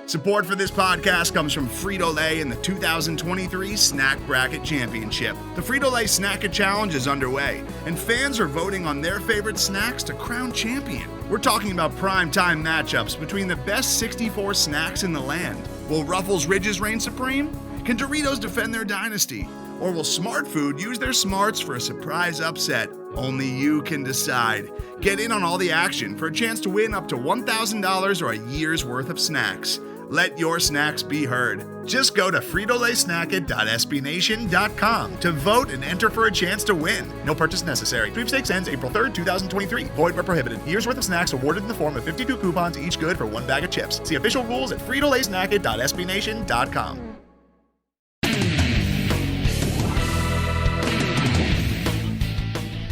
Support for this podcast comes from Frito-Lay in the 2023 Snack Bracket Championship. The Frito-Lay Snack-It Challenge is underway, and fans are voting on their favorite snacks to crown champion. We're talking about prime-time matchups between the best 64 snacks in the land. Will Ruffles Ridges reign supreme? Can Doritos defend their dynasty? Or will Smart Food use their smarts for a surprise upset? Only you can decide. Get in on all the action for a chance to win up to $1,000 or a year's worth of snacks. Let your snacks be heard. Just go to fritolaysnacket.sbnation.com to vote and enter for a chance to win. No purchase necessary. Sweepstakes ends April 3rd, 2023. Void where prohibited. Year's worth of snacks awarded in the form of 52 coupons, each good for one bag of chips. See official rules at fritolaysnacket.sbnation.com.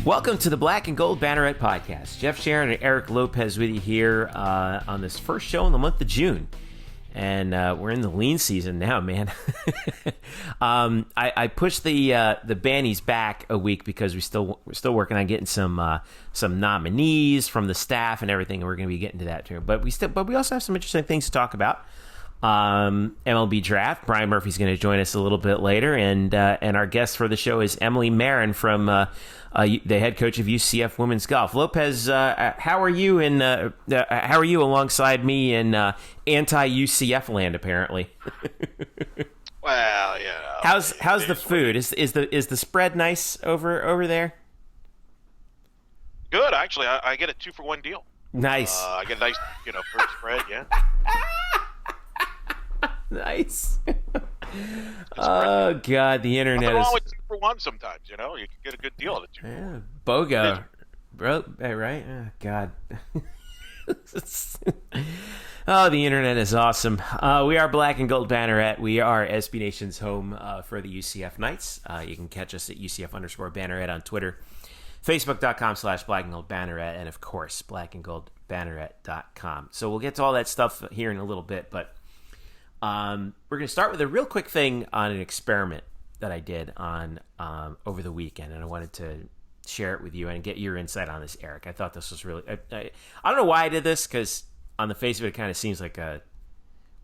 Welcome to the Black and Gold Banneret Podcast. Jeff Sharon and Eric Lopez with you here on this first show in the month of June. And we're in the lean season now, man. I pushed the bannies back a week because we're still working on getting some nominees from the staff and everything, and we're going to be getting to that too. But we also have some interesting things to talk about. MLB Draft. Brian Murphy's going to join us a little bit later, and our guest for the show is Emily Marron from the head coach of UCF Women's Golf. Lopez, how are you? How are you alongside me in anti-UCF land? Apparently. Well, yeah. How's the food? Is the spread nice over there? Good, actually. I get a 2-for-1 deal. Nice. I get a nice, fruit spread. Yeah. Nice. Oh God, the internet Nothing is wrong with 2-for-1 sometimes. You can get a good deal at a 2-for-1. Yeah, BOGO, bro. Right? Oh God. Oh, the internet is awesome. We are Black and Gold Banneret. We are SB Nation's home for the UCF Knights. You can catch us at UCF_Banneret on Twitter, Facebook.com/Black and Gold Banneret, and of course blackandgoldbanneret.com. So we'll get to all that stuff here in a little bit, but we're going to start with a real quick thing on an experiment that I did on over the weekend, and I wanted to share it with you and get your insight on this, Eric. I thought this was really I don't know why I did this, because on the face of it kind of seems like a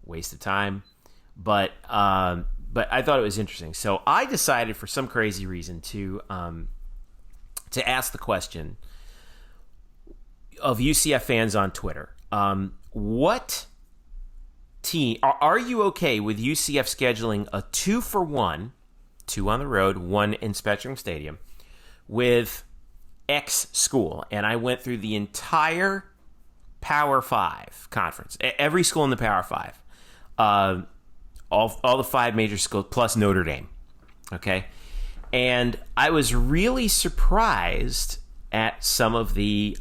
waste of time, but I thought it was interesting. So I decided for some crazy reason to ask the question of UCF fans on Twitter, what team are you okay with UCF scheduling a 2-for-1, 2 on the road, 1 in Spectrum Stadium, with X school? And I went through the entire Power 5 conference, every school in the Power 5, all the 5 major schools plus Notre Dame. Okay, and I was really surprised at some of the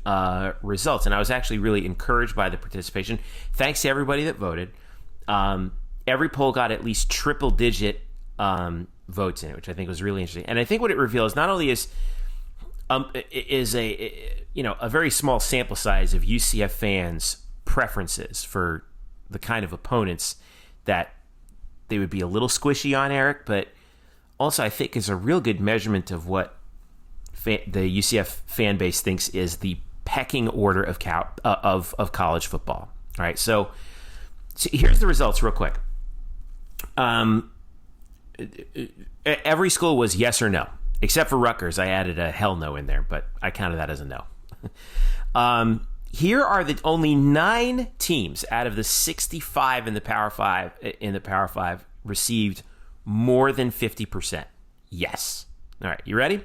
results, and I was actually really encouraged by the participation. Thanks to everybody that voted. Every poll got at least triple-digit votes in it, which I think was really interesting. And I think what it reveals not only is a very small sample size of UCF fans' preferences for the kind of opponents that they would be a little squishy on, Eric, but also I think is a real good measurement of what the UCF fan base thinks is the pecking order of college football. All right, so here's the results real quick. Every school was yes or no, except for Rutgers. I added a hell no in there, but I counted that as a no. Here are the only 9 teams out of the 65 in the Power 5 received more than 50% yes. All right, you ready?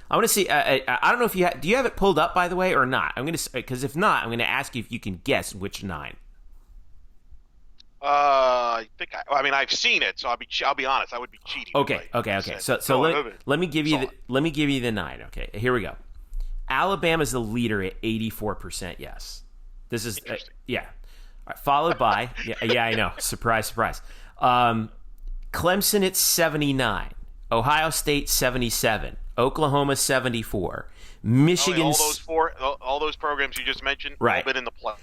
I want to see. I don't know if do you have it pulled up, by the way, or not? Because if not, I'm going to ask you if you can guess which 9. I think I've seen it, so I'll be honest. I would be cheating. Okay. So let me give you the 9. Okay, here we go. Alabama's the leader at 84% yes. This is yeah. All right, followed by yeah, I know. Surprise. Clemson at 79, Ohio State 77, Oklahoma 74, Michigan. All those programs you just mentioned, right, all been in the playoffs.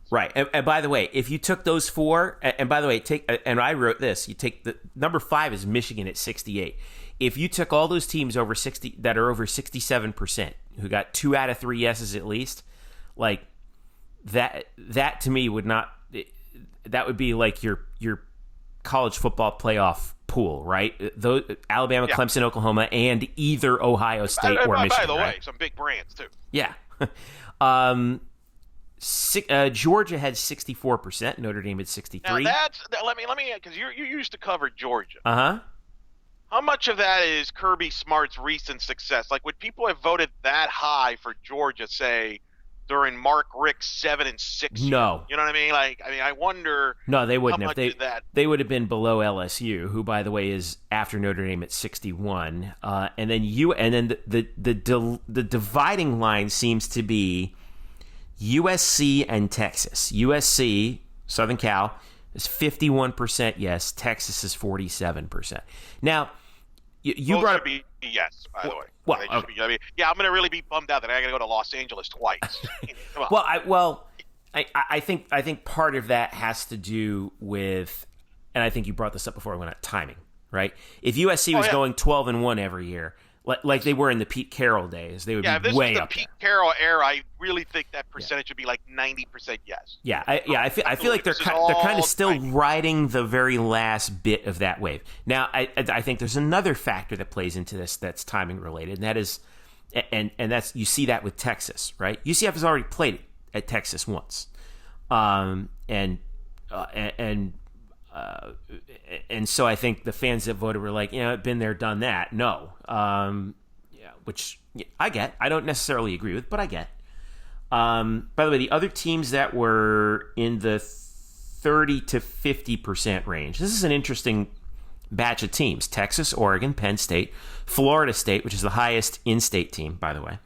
Right, and by the way, if you took those 4, and by the way, and I wrote this, you take the number 5 is Michigan at 68. If you took all those teams over 60 that are over 67%, who got 2 out of 3 yeses at least, like that to me would not. that would be like your college football playoff pool, right? Those Alabama, Clemson, Oklahoma, and either Ohio State or Michigan. By the right? way, some big brands too. Yeah. Georgia had 64%. Notre Dame had 63%. Now let me because you used to cover Georgia. Uh-huh. How much of that is Kirby Smart's recent success? Like, would people have voted that high for Georgia, say, during Mark Richt's 7-6 year? No. You know what I mean? Like, I wonder. No, they wouldn't have. They would have been below LSU, who, by the way, is after Notre Dame at 61. And then the dividing line seems to be USC and Texas. USC, Southern Cal, is 51% yes. Texas is 47%. Now, you brought up yes, by the way. Well, I'm going to really be bummed out that I got to go to Los Angeles twice. Come on. I think part of that has to do with, and I think you brought this up before, when timing, right? If USC was going 12-1 every year, like they were in the Pete Carroll days, they would be way up there. If this was the Pete Carroll era, I really think that percentage would be like 90% yes. I feel like they're kind of still riding the very last bit of that wave. Now, I think there's another factor that plays into this that's timing related, and that is, and that's, you see that with Texas, right? UCF has already played at Texas once, and so I think the fans that voted were like, been there, done that. No, which I get. I don't necessarily agree with, but I get. By the way, the other teams that were in the 30 to 50% range. This is an interesting batch of teams: Texas, Oregon, Penn State, Florida State, which is the highest in-state team, by the way.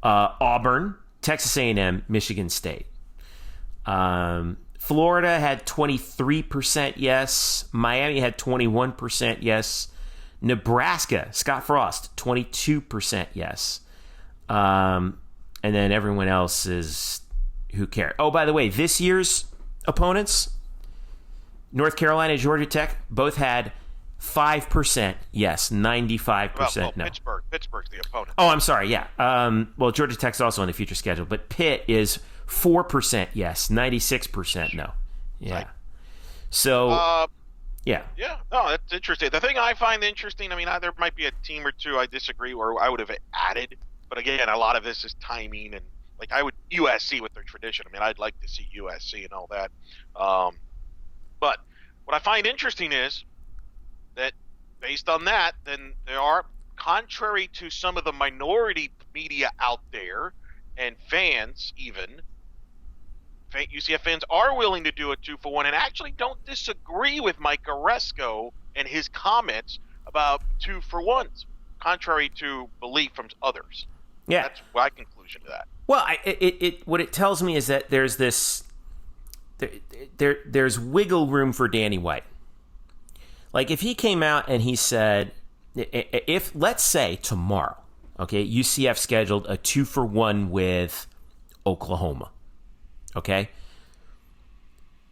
Auburn, Texas A&M, Michigan State. Florida had 23% yes. Miami had 21% yes. Nebraska, Scott Frost, 22% yes. And then everyone else is, who cares? Oh, by the way, this year's opponents, North Carolina, Georgia Tech, both had 5% yes, 95% no. Pittsburgh's the opponent. Oh, I'm sorry, yeah. Well, Georgia Tech's also on the future schedule, but Pitt is 4% yes, 96% no. Yeah. So, yeah. Yeah, no, that's interesting. The thing I find interesting, there might be a team or two I disagree or I would have added, but again, a lot of this is timing, and like I would USC with their tradition. I'd like to see USC and all that. But what I find interesting is that based on that, then there are, contrary to some of the minority media out there and fans even, UCF fans are willing to do a 2-for-1 and actually don't disagree with Mike Oresco and his comments about 2-for-1s, contrary to belief from others. Yeah, that's my conclusion to that. Well, what it tells me is that there's this there's wiggle room for Danny White. Like if he came out and he said, if let's say tomorrow, okay, UCF scheduled a 2-for-1 with Oklahoma. Okay,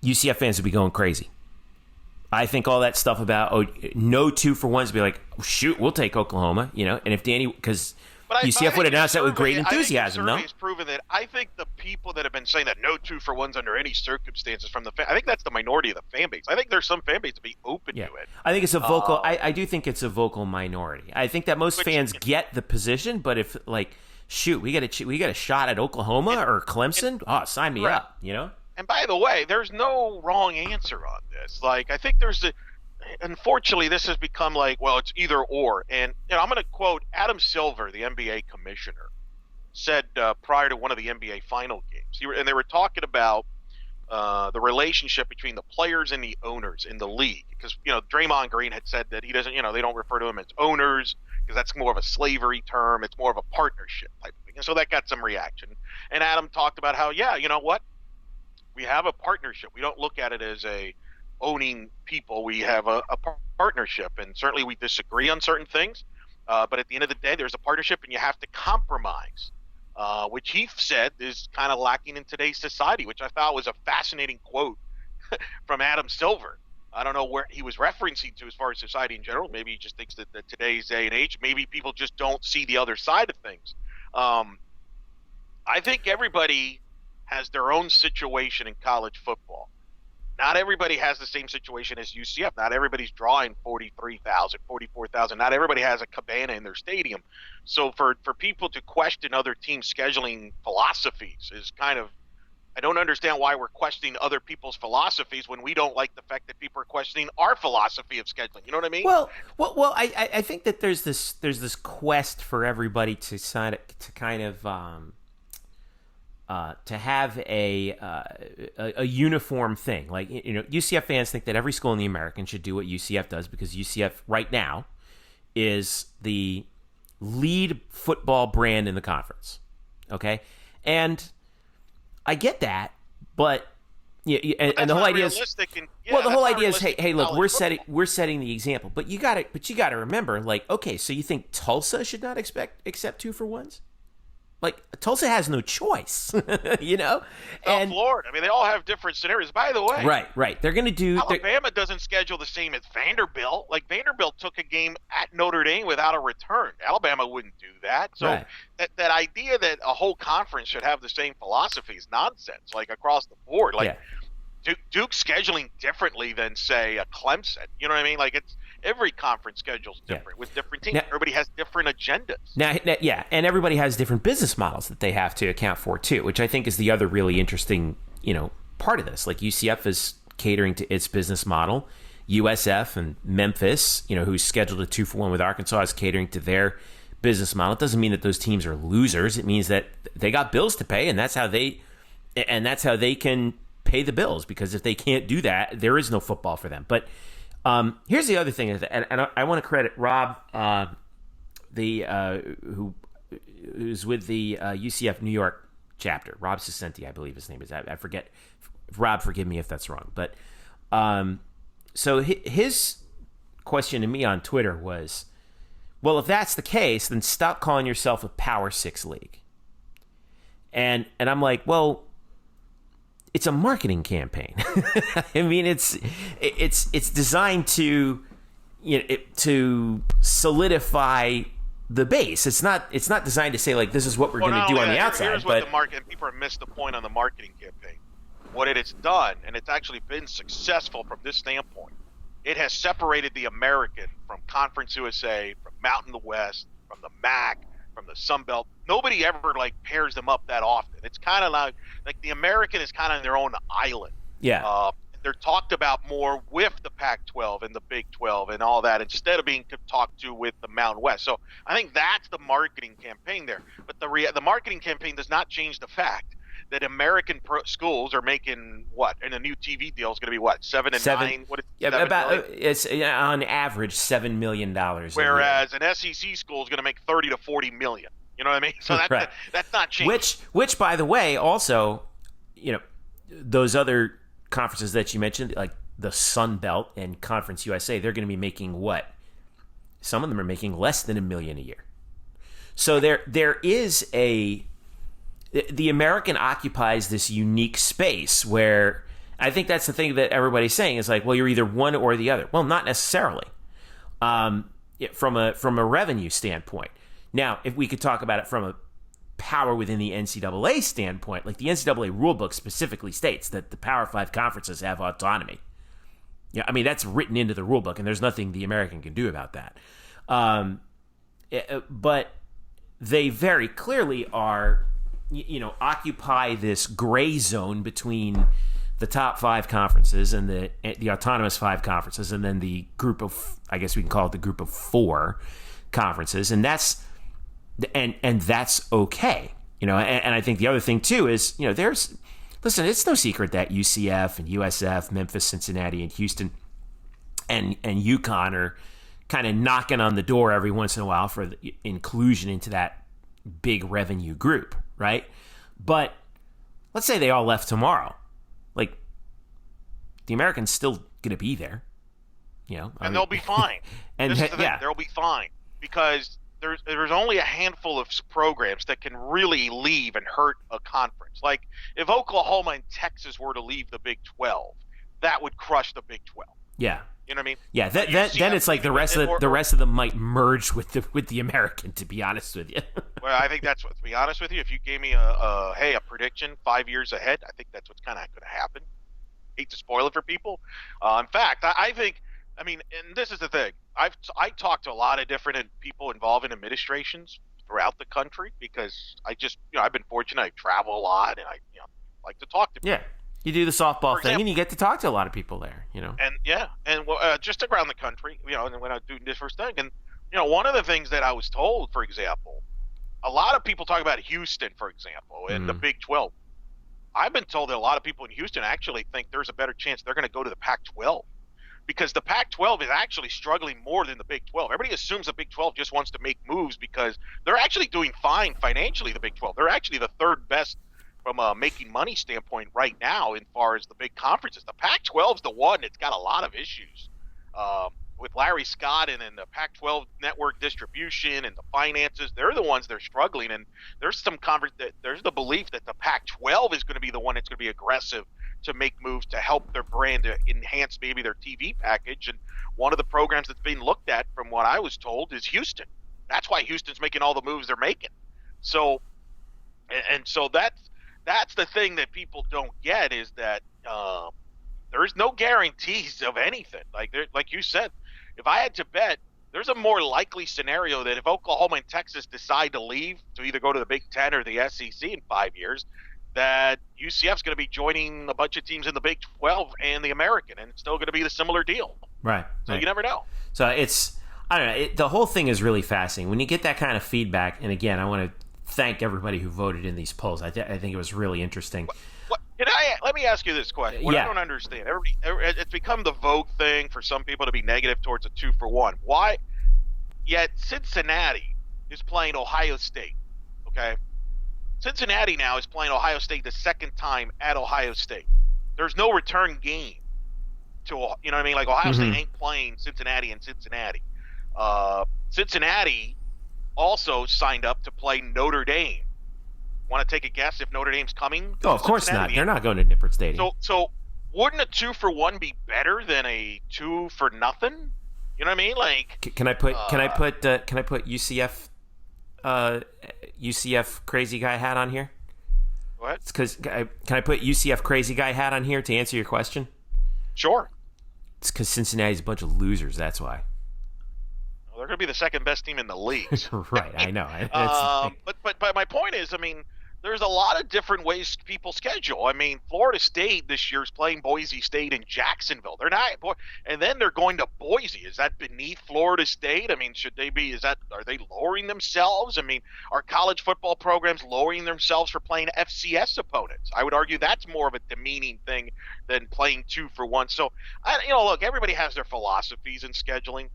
UCF fans would be going crazy. I think all that stuff about no 2-for-1s would be like, shoot, we'll take Oklahoma, And if Danny, because UCF would announce that with great enthusiasm, no? Has proven that. I think the people that have been saying that no 2-for-1s under any circumstances from the fan, I think that's the minority of the fan base. I think there's some fan base to be open to it. I think it's a vocal. I do think it's a vocal minority. I think that most fans get the position, but if like, shoot, we got a shot at Oklahoma or Clemson. Sign me up, And by the way, there's no wrong answer on this. Like, I think unfortunately, this has become like, well, it's either or. And I'm going to quote Adam Silver, the NBA commissioner, said prior to one of the NBA final games, and they were talking about the relationship between the players and the owners in the league, because Draymond Green had said that he doesn't, they don't refer to him as owners, because that's more of a slavery term. It's more of a partnership type of thing. And so that got some reaction. And Adam talked about how, you know what? We have a partnership. We don't look at it as a owning people. We have a partnership. And certainly we disagree on certain things. But at the end of the day, there's a partnership and you have to compromise, which he said is kind of lacking in today's society, which I thought was a fascinating quote from Adam Silver. I don't know where he was referencing to as far as society in general. Maybe he just thinks that today's day and age, maybe people just don't see the other side of things. I think everybody has their own situation in college football. Not everybody has the same situation as UCF. Not everybody's drawing 43,000, 44,000. Not everybody has a cabana in their stadium. So for people to question other teams' scheduling philosophies is kind of, I don't understand why we're questioning other people's philosophies when we don't like the fact that people are questioning our philosophy of scheduling. You know what I mean? Well, I think that there's this quest for everybody to kind of to have a uniform thing. Like, UCF fans think that every school in the American should do what UCF does because UCF right now is the lead football brand in the conference. Okay, and I get that, but and the whole idea is the whole idea is hey look, we're setting the example, but you got to remember, like, okay, so you think Tulsa should not accept 2-for-1s? Like, Tulsa has no choice, And Florida, I mean, they all have different scenarios. By the way, right, they're going to do. Alabama doesn't schedule the same as Vanderbilt. Like, Vanderbilt took a game at Notre Dame without a return. Alabama wouldn't do that. So right. that idea that a whole conference should have the same philosophy is nonsense. Like, across the board, like Duke's scheduling differently than, say, a Clemson. You know what I mean? Like, it's. Every conference schedule's different with different teams. Now, everybody has different agendas. Now, and everybody has different business models that they have to account for too, which I think is the other really interesting, part of this. Like, UCF is catering to its business model. USF and Memphis, who's scheduled a 2-for-1 with Arkansas, is catering to their business model. It doesn't mean that those teams are losers. It means that they got bills to pay, and that's how they can pay the bills. Because if they can't do that, there is no football for them. But here's the other thing, and I want to credit Rob, who's with the UCF New York chapter. Rob Cicenti, I believe his name is. I forget. Rob, forgive me if that's wrong. But so his question to me on Twitter was, well, if that's the case, then stop calling yourself a Power 6 league. And I'm like, well, it's a marketing campaign. I mean, it's designed to to solidify the base. It's not designed to say, like, this is what we're going to do on the outside. Here's what the market, people have missed the point on the marketing campaign. What it has done, and it's actually been successful from this standpoint, it has separated the American from Conference USA, from Mountain West, from the MAC, from the Sun Belt. Nobody ever pairs them up that often. It's kind of like the American is kind of their own island. Yeah. They're talked about more with the Pac-12 and the Big 12 and all that, instead of being talked to with the Mountain West. So I think that's the marketing campaign there. But the marketing campaign does not change the fact that American schools are making what, and a new TV deal is going to be what, 7 and 9? What? It's on average $7 million. Whereas an SEC school is going to make 30 to 40 million. You know what I mean? So that's right. That's not changing. Which, by the way, also, those other conferences that you mentioned, like the Sun Belt and Conference USA, they're going to be making what? Some of them are making less than $1 million a year. So there is the American occupies this unique space where I think that's the thing that everybody's saying is like, well, you're either one or the other. Well, not necessarily. From a revenue standpoint. Now, if we could talk about it from a power within the NCAA standpoint, like the NCAA rulebook specifically states that the Power 5 conferences have autonomy. Yeah, I mean, that's written into the rulebook, and there's nothing the American can do about that. But they very clearly are, occupy this gray zone between the top 5 conferences and the autonomous 5 conferences, and then the group of, I guess we can call it the group of 4 conferences, and that's okay, and I think the other thing too is, listen, it's no secret that UCF and USF, Memphis, Cincinnati, and Houston and UConn are kind of knocking on the door every once in a while for the inclusion into that big revenue group, right? But let's say they all left tomorrow. Like, the American's still going to be there, and they'll be fine. And they'll be fine because there's only a handful of programs that can really leave and hurt a conference. Like, if Oklahoma and Texas were to leave the Big 12, that would crush the Big 12. Yeah. You know what I mean? Yeah, then it's like the rest of them might merge with the American, to be honest with you. Well, I think that's what, to be honest with you, if you gave me a prediction 5 years ahead, I think that's what's kind of going to happen. hate to spoil it for people. In fact, I think, I mean, and this is the thing. I talked to a lot of different people involved in administrations throughout the country because I've been fortunate. I travel a lot and I like to talk to people. Yeah. You do the softball thing, and you get to talk to a lot of people there, And just around the country, and when I do this first thing, and one of the things that I was told, for example, a lot of people talk about Houston, for example, and the Big 12. I've been told that a lot of people in Houston actually think there's a better chance they're going to go to the Pac-12 because the Pac-12 is actually struggling more than the Big 12. Everybody assumes the Big 12 just wants to make moves because they're actually doing fine financially. The Big 12, they're actually the third best from a making money standpoint right now as far as the big conferences. The Pac-12 is the one that's got a lot of issues with Larry Scott and the Pac-12 network distribution and the finances. They're the ones that are struggling, and there's there's the belief that the Pac-12 is going to be the one that's going to be aggressive to make moves to help their brand, to enhance maybe their TV package. And one of the programs that's being looked at, from what I was told, is Houston. That's why Houston's making all the moves they're making. So that's the thing that people don't get, is that there's no guarantees of anything. Like you said, if I had to bet, there's a more likely scenario that if Oklahoma and Texas decide to leave to either go to the Big Ten or the SEC in 5 years, that UCF's going to be joining a bunch of teams in the Big 12 and the American, and it's still going to be the similar deal. Right. So you never know. So I don't know. The whole thing is really fascinating. When you get that kind of feedback, and again, I want to thank everybody who voted in these polls. I think it was really interesting. Let me ask you this question. What I don't understand, it's become the vogue thing for some people to be negative towards a 2-for-1. Why? Yet Cincinnati is playing Ohio State. Okay, Cincinnati now is playing Ohio State the second time at Ohio State. There's no return game to, you know what I mean? Like Ohio State ain't playing Cincinnati in Cincinnati. Cincinnati also signed up to play Notre Dame. Want to take a guess if Notre Dame's coming? Oh, of course not. They're not going to Nippert Stadium. So wouldn't a 2-for-1 be better than a 2-for-nothing? You know what I mean? Like, can I put UCF crazy guy hat on here? What? Can I put UCF crazy guy hat on here to answer your question? Sure. It's because Cincinnati's a bunch of losers. That's why. Well, they're going to be the second best team in the league. Right, I know. But my point is, I mean, there's a lot of different ways people schedule. I mean, Florida State this year is playing Boise State in Jacksonville. They're not, and then they're going to Boise. Is that beneath Florida State? I mean, are they lowering themselves? I mean, are college football programs lowering themselves for playing FCS opponents? I would argue that's more of a demeaning thing than playing 2-for-1. So, look, everybody has their philosophies in scheduling,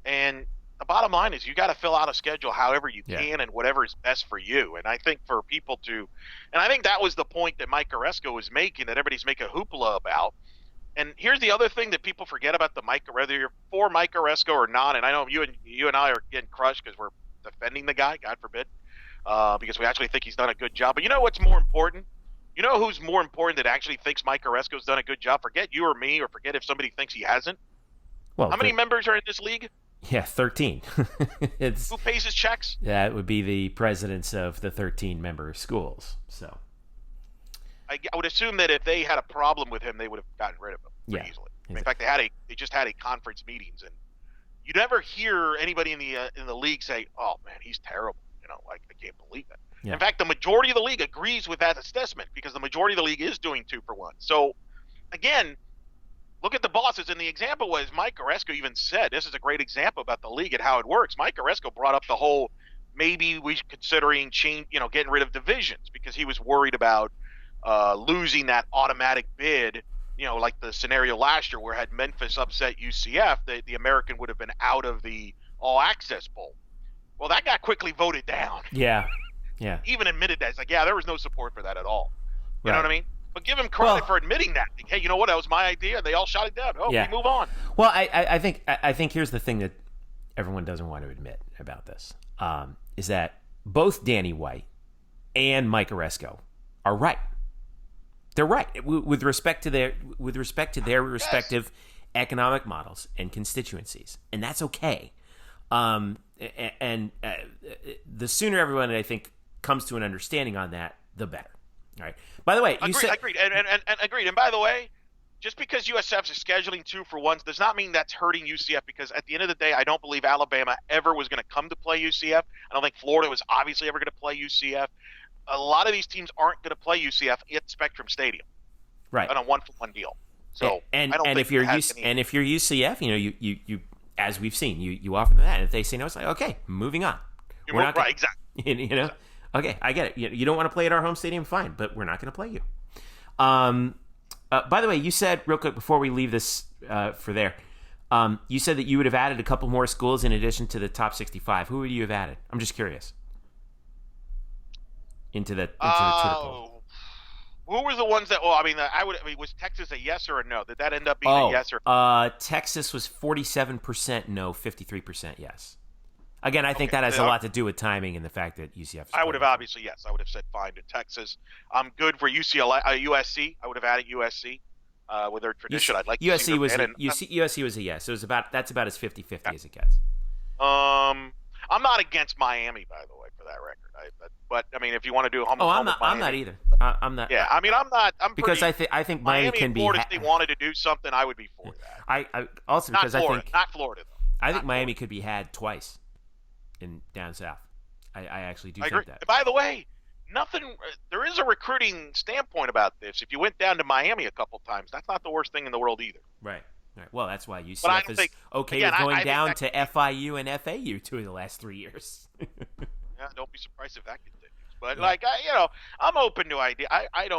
and the bottom line is you got to fill out a schedule however you can and whatever is best for you. And I think for people and I think that was the point that Mike Oresco was making, that everybody's making a hoopla about. And here's the other thing that people forget about whether you're for Mike Oresco or not. And I know you and I are getting crushed because we're defending the guy, God forbid, because we actually think he's done a good job. But you know what's more important? You know who's more important that actually thinks Mike Oresco's done a good job? Forget you or me, or forget if somebody thinks he hasn't. Well, how many members are in this league? Yeah, 13. Who pays his checks? Yeah, it would be the presidents of the 13 member schools. So I would assume that if they had a problem with him, they would have gotten rid of him pretty easily. In fact, they just had a conference meetings, and you never hear anybody in the league say, "Oh man, he's terrible." Like, I can't believe it. Yeah. In fact, the majority of the league agrees with that assessment because the majority of the league is doing 2-for-1. So again, look at the bosses, and the example was Mike Oresco even said, this is a great example about the league and how it works. Mike Oresco brought up the whole, maybe we considering getting rid of divisions because he was worried about losing that automatic bid, like the scenario last year where had Memphis upset UCF, the American would have been out of the All Access Bowl. Well, that got quickly voted down. Yeah. Even admitted that. It's like, there was no support for that at all. You know what I mean? But give him credit for admitting that. Like, hey, you know what? That was my idea. They all shot it down. We move on. Well, I think here's the thing that everyone doesn't want to admit about this, is that both Danny White and Mike Oresco are right. They're right with respect to their respective economic models and constituencies, and that's okay. And the sooner everyone, I think, comes to an understanding on that, the better. All right. By the way, agreed, and agreed. And by the way, just because USF is scheduling 2-for-1s does not mean that's hurting UCF, because at the end of the day, I don't believe Alabama ever was going to come to play UCF. I don't think Florida was obviously ever going to play UCF. A lot of these teams aren't going to play UCF at Spectrum Stadium, right, on a 1-for-1 deal. So and I don't think if you're UCF, you as we've seen, you offer them that, and if they say no, it's like, okay, moving on. We're not right, exactly. Okay, I get it. You don't want to play at our home stadium, fine, but we're not going to play you. By the way, you said real quick before we leave this for there, you said that you would have added a couple more schools in addition to the top 65. Who would you have added? I'm just curious. Into the Twitter poll. Who were the ones that? Well, was Texas a yes or a no? Did that end up being a yes or? Texas was 47% no, 53% yes. Again, I think that has a lot to do with timing and the fact that UCF. I would have obviously yes. I would have said fine to Texas. I'm good for USC. I would have added USC with their tradition. I'd like USC was USC was a yes. That's about as 50-50 as it gets. I'm not against Miami, by the way, for that record. But if you want to do a home, I'm not either. I'm not. Yeah, I'm not. Because I think Miami can be. Florida, if they wanted to do something, I would be for that. I also not because Florida, I think not Florida though. I think Miami could be had twice in down south. I actually do think that. By the way, there is a recruiting standpoint about this. If you went down to Miami a couple times, that's not the worst thing in the world either. Right. Well, that's why UCF is okay with going down to FIU and FAU 2 of the last 3 years. Yeah, don't be surprised if that continues. But I'm open to idea. I'm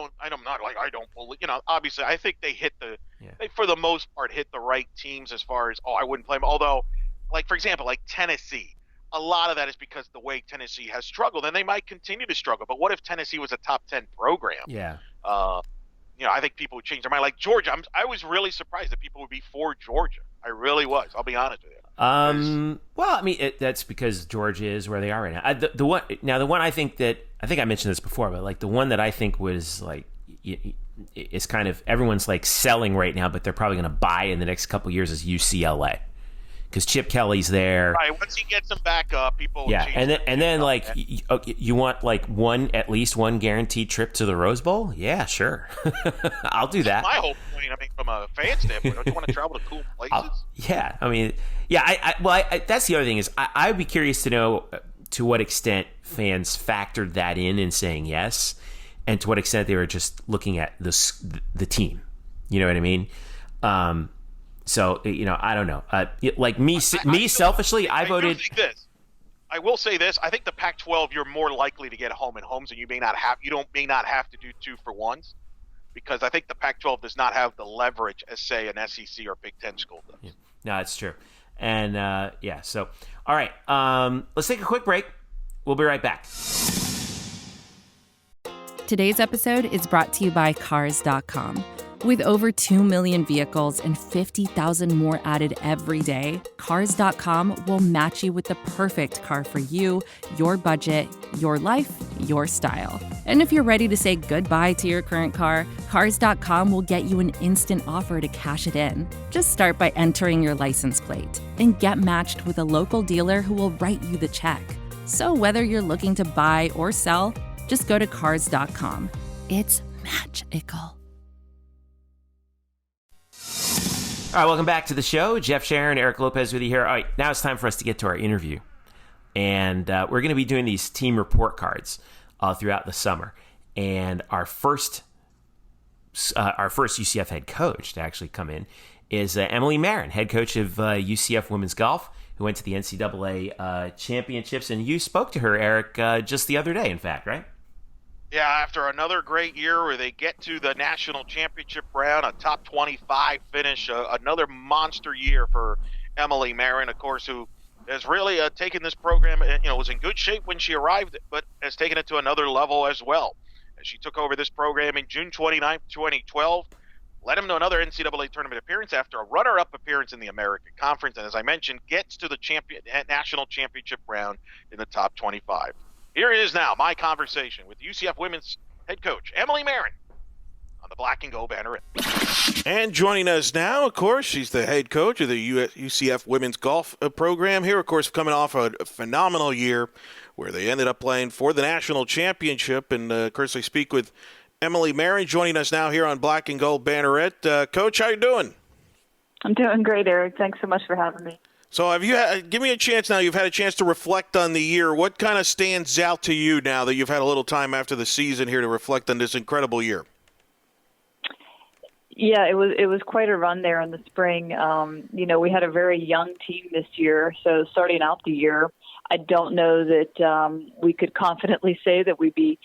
not like I don't believe. Obviously, I think they they for the most part hit the right teams as far as I wouldn't play them. Although, for example, Tennessee. A lot of that is because the way Tennessee has struggled, and they might continue to struggle. But what if Tennessee was a top 10 program? Yeah. I think people would change their mind. Like Georgia, I was really surprised that people would be for Georgia. I really was. I'll be honest with you. Well, that's because Georgia is where they are right now. The one I think I mentioned this before, but the one that I think was is kind of everyone's selling right now, but they're probably going to buy in the next couple of years is UCLA. Because Chip Kelly's there, right? Once he gets him back up, people. Yeah, and then you want at least one guaranteed trip to the Rose Bowl? Yeah, sure, I'll do that. That's my whole point. From a fan standpoint, don't you want to travel to cool places? That's the other thing is I'd be curious to know to what extent fans factored that in saying yes, and to what extent they were just looking at the team. You know what I mean? So, I don't know. Selfishly, I voted. I will say this. I think the Pac-12, you're more likely to get home and homes, and you may not have to do 2-for-1s, because I think the Pac-12 does not have the leverage as, say, an SEC or Big Ten school does. Yeah. No, it's true. And, so, all right. Let's take a quick break. We'll be right back. Today's episode is brought to you by Cars.com. With over 2 million vehicles and 50,000 more added every day, Cars.com will match you with the perfect car for you, your budget, your life, your style. And if you're ready to say goodbye to your current car, Cars.com will get you an instant offer to cash it in. Just start by entering your license plate and get matched with a local dealer who will write you the check. So whether you're looking to buy or sell, just go to Cars.com. It's magical. All right, welcome back to the show. Jeff Sharon, Eric Lopez with you here. All right, now it's time for us to get to our interview. And we're going to be doing these team report cards throughout the summer. And our first UCF head coach to actually come in is Emily Marron, head coach of UCF Women's Golf, who went to the NCAA Championships. And you spoke to her, Eric, just the other day, in fact, right? Yeah, after another great year where they get to the national championship round, a top 25 finish, another monster year for Emily Marron, of course, who has really taken this program, was in good shape when she arrived, but has taken it to another level as well. As she took over this program in June 29, 2012, led them to another NCAA tournament appearance after a runner-up appearance in the American Conference, and as I mentioned, gets to the national championship round in the top 25. Here it is now, my conversation with UCF women's head coach, Emily Marron, on the Black and Gold banner. And joining us now, of course, she's the head coach of the UCF women's golf program here, of course, coming off a phenomenal year where they ended up playing for the national championship. And, of course, I speak with Emily Marron joining us now here on Black and Gold Banneret. Coach, how you doing? I'm doing great, Eric. Thanks so much for having me. So give me a chance now. You've had a chance to reflect on the year. What kind of stands out to you now that you've had a little time after the season here to reflect on this incredible year? Yeah, it was quite a run there in the spring. We had a very young team this year, so starting out the year, I don't know that we could confidently say that we'd be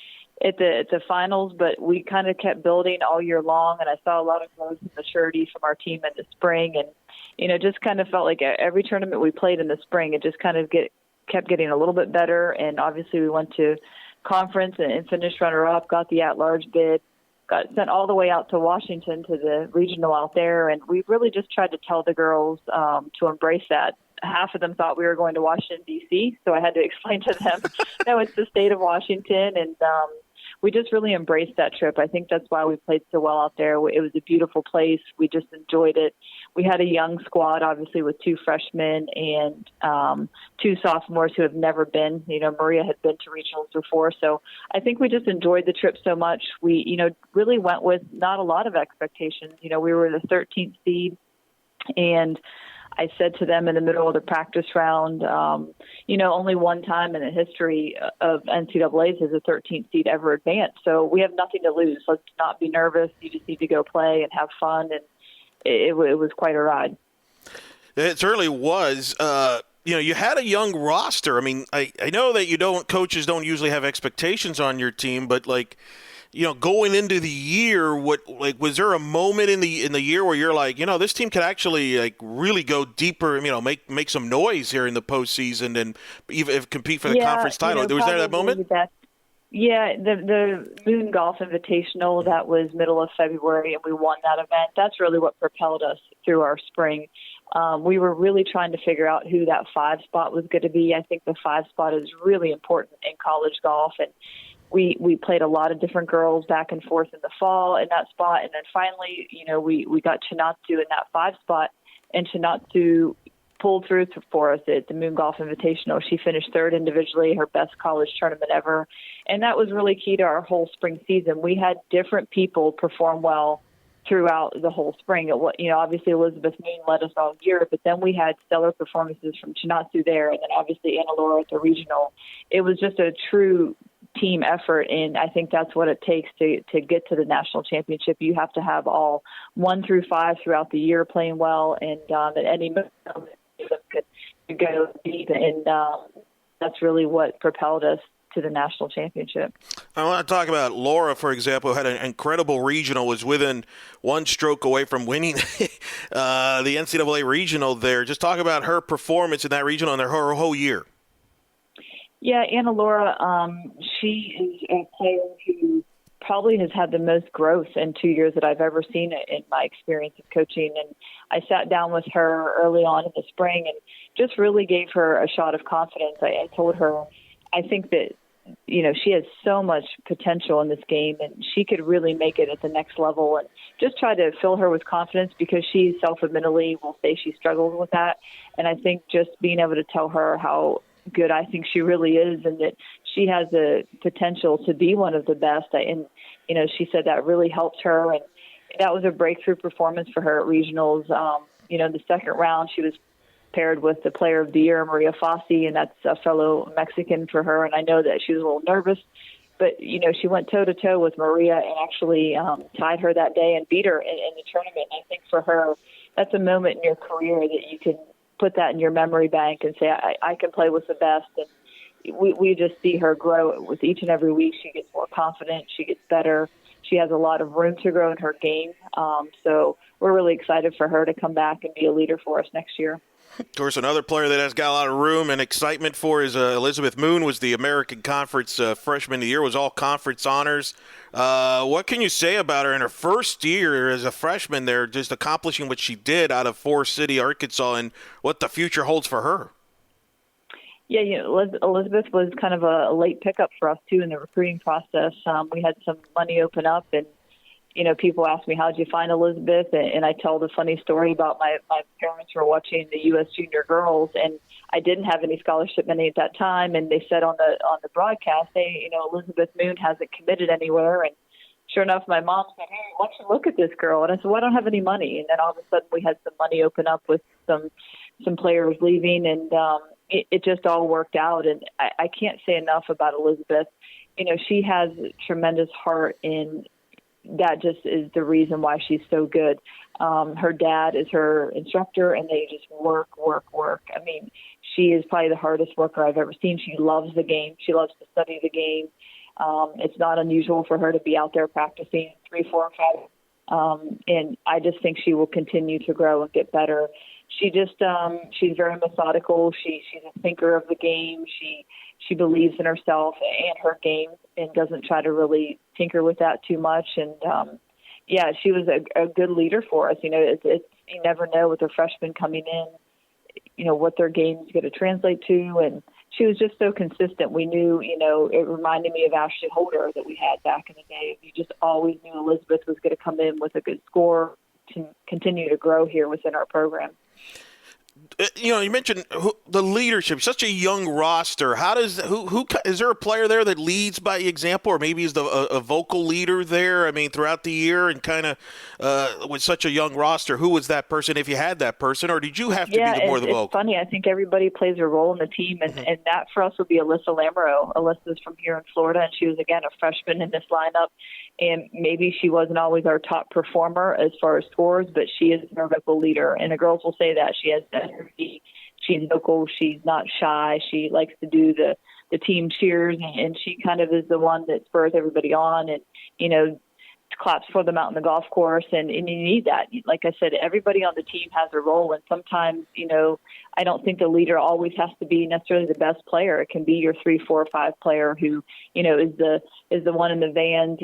at the finals, but we kind of kept building all year long, and I saw a lot of growth and maturity from our team in the spring, and just kind of felt like every tournament we played in the spring, it just kind of kept getting a little bit better, and obviously we went to conference and finished runner-up, got the at-large bid, got sent all the way out to Washington to the regional out there, and we really just tried to tell the girls to embrace that. Half of them thought we were going to Washington, D.C., so I had to explain to them, no, it's the state of Washington, and we just really embraced that trip. I think that's why we played so well out there. It was a beautiful place. We just enjoyed it. We had a young squad, obviously, with 2 freshmen and 2 sophomores who have never been. Maria had been to regionals before. So I think we just enjoyed the trip so much. We, really went with not a lot of expectations. We were the 13th seed, and I said to them in the middle of the practice round, only one time in the history of NCAAs has a 13th seed ever advanced. So we have nothing to lose. Let's not be nervous. You just need to go play and have fun. And it was quite a ride. It certainly was. You had a young roster. I mean, I know that coaches don't usually have expectations on your team, but going into the year, was there a moment in the year where you're like, this team could actually really go deeper, make some noise here in the postseason and even compete for the conference title? Was there that moment? Yeah, the Moon Golf Invitational, that was middle of February, and we won that event. That's really what propelled us through our spring. We were really trying to figure out who that 5 spot was going to be. I think the 5 spot is really important in college golf, and we played a lot of different girls back and forth in the fall in that spot. And then finally, we got Chinatsu in that 5 spot, and Chinatsu pulled through for us at the Moon Golf Invitational. She finished 3rd individually, her best college tournament ever. And that was really key to our whole spring season. We had different people perform well throughout the whole spring. Obviously Elizabeth Moon led us all year, but then we had stellar performances from Chinatsu there, and then obviously Anna Laura at the regional. It was just a true team effort, and I think that's what it takes to get to the national championship. You have to have all 1 through 5 throughout the year playing well, and at any moment could go deep, and that's really what propelled us to the national championship. I want to talk about Laura, for example, who had an incredible regional, was within 1 stroke away from winning the NCAA regional there. Just talk about her performance in that regional and her whole year. Yeah, Anna Laura, she is a player who probably has had the most growth in 2 years that I've ever seen it in my experience of coaching. And I sat down with her early on in the spring and just really gave her a shot of confidence. I told her, I think that, she has so much potential in this game, and she could really make it at the next level, and just try to fill her with confidence, because she self-admittedly will say she struggles with that. And I think just being able to tell her how good I think she really is, and that she has the potential to be one of the best. And, she said that really helped her, and that was a breakthrough performance for her at regionals. In the second round, she was paired with the player of the year, Maria Fassi, and that's a fellow Mexican for her. And I know that she was a little nervous, but, she went toe-to-toe with Maria and actually tied her that day and beat her in the tournament. And I think for her, that's a moment in your career that you can put that in your memory bank and say, I can play with the best. And we just see her grow with each and every week. She gets more confident. She gets better. She has a lot of room to grow in her game. So we're really excited for her to come back and be a leader for us next year. Of course, another player that has got a lot of room and excitement for is Elizabeth Moon. Was the American Conference Freshman of the Year, was all conference honors. What can you say about her in her first year as a freshman there, just accomplishing what she did out of Forest City, Arkansas, and what the future holds for her? Yeah, Elizabeth was kind of a late pickup for us, too, in the recruiting process. We had some money open up, and people ask me, how'd you find Elizabeth? And I tell the funny story about my parents were watching the U.S. Junior Girls, and I didn't have any scholarship money at that time. And they said on the broadcast, hey, Elizabeth Moon hasn't committed anywhere, and sure enough, my mom said, "Hey, why don't you look at this girl?" And I said, "Well, I don't have any money." And then all of a sudden, we had some money open up with some players leaving, and it just all worked out. And I can't say enough about Elizabeth. She has tremendous heart, and that just is the reason why she's so good. Her dad is her instructor, and they just work. I mean, she is probably the hardest worker I've ever seen. She loves the game. She loves to study the game. It's not unusual for her to be out there practicing 3, 4, 5. And I just think she will continue to grow and get better. She's very methodical. She's a thinker of the game. She believes in herself and her game and doesn't try to really tinker with that too much. And she was a good leader for us. It's you never know with a freshman coming in, what their game is going to translate to. And she was just so consistent. We knew, it reminded me of Ashley Holder that we had back in the day. You just always knew Elizabeth was going to come in with a good score to continue to grow here within our program. You mentioned the leadership, such a young roster. How does who is there a player there that leads by example, or maybe is a vocal leader there? I mean, throughout the year and kind of with such a young roster, who was that person if you had that person, or did you have to be more the vocal? It's funny. I think everybody plays a role in the team, and that for us would be Alyssa Lamoureux. Alyssa's from here in Florida, and she was again a freshman in this lineup. And maybe she wasn't always our top performer as far as scores, but she is our vocal leader. And the girls will say that. She has energy. She's vocal. She's not shy. She likes to do the team cheers, and she kind of is the one that spurs everybody on and, claps for them out in the golf course. And you need that. Like I said, everybody on the team has a role. And sometimes, I don't think the leader always has to be necessarily the best player. It can be your 3, 4, 5 player who, is the one in the van,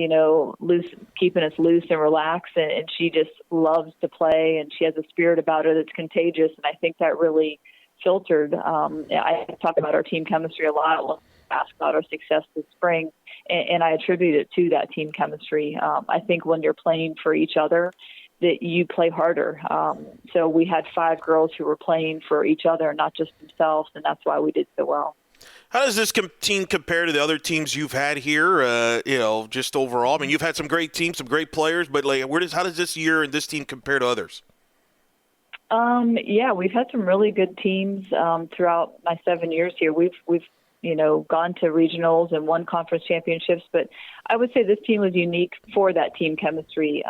loose, keeping us loose and relaxed. And she just loves to play, and she has a spirit about her that's contagious. And I think that really filtered. I talk about our team chemistry a lot when I ask about our success this spring, and I attribute it to that team chemistry. I think when you're playing for each other, that you play harder. So we had 5 girls who were playing for each other, not just themselves, and that's why we did so well. How does this team compare to the other teams you've had here, just overall? I mean, you've had some great teams, some great players, but how does this year and this team compare to others? We've had some really good teams throughout my 7 years here. We've gone to regionals and won conference championships, but I would say this team was unique for that team chemistry.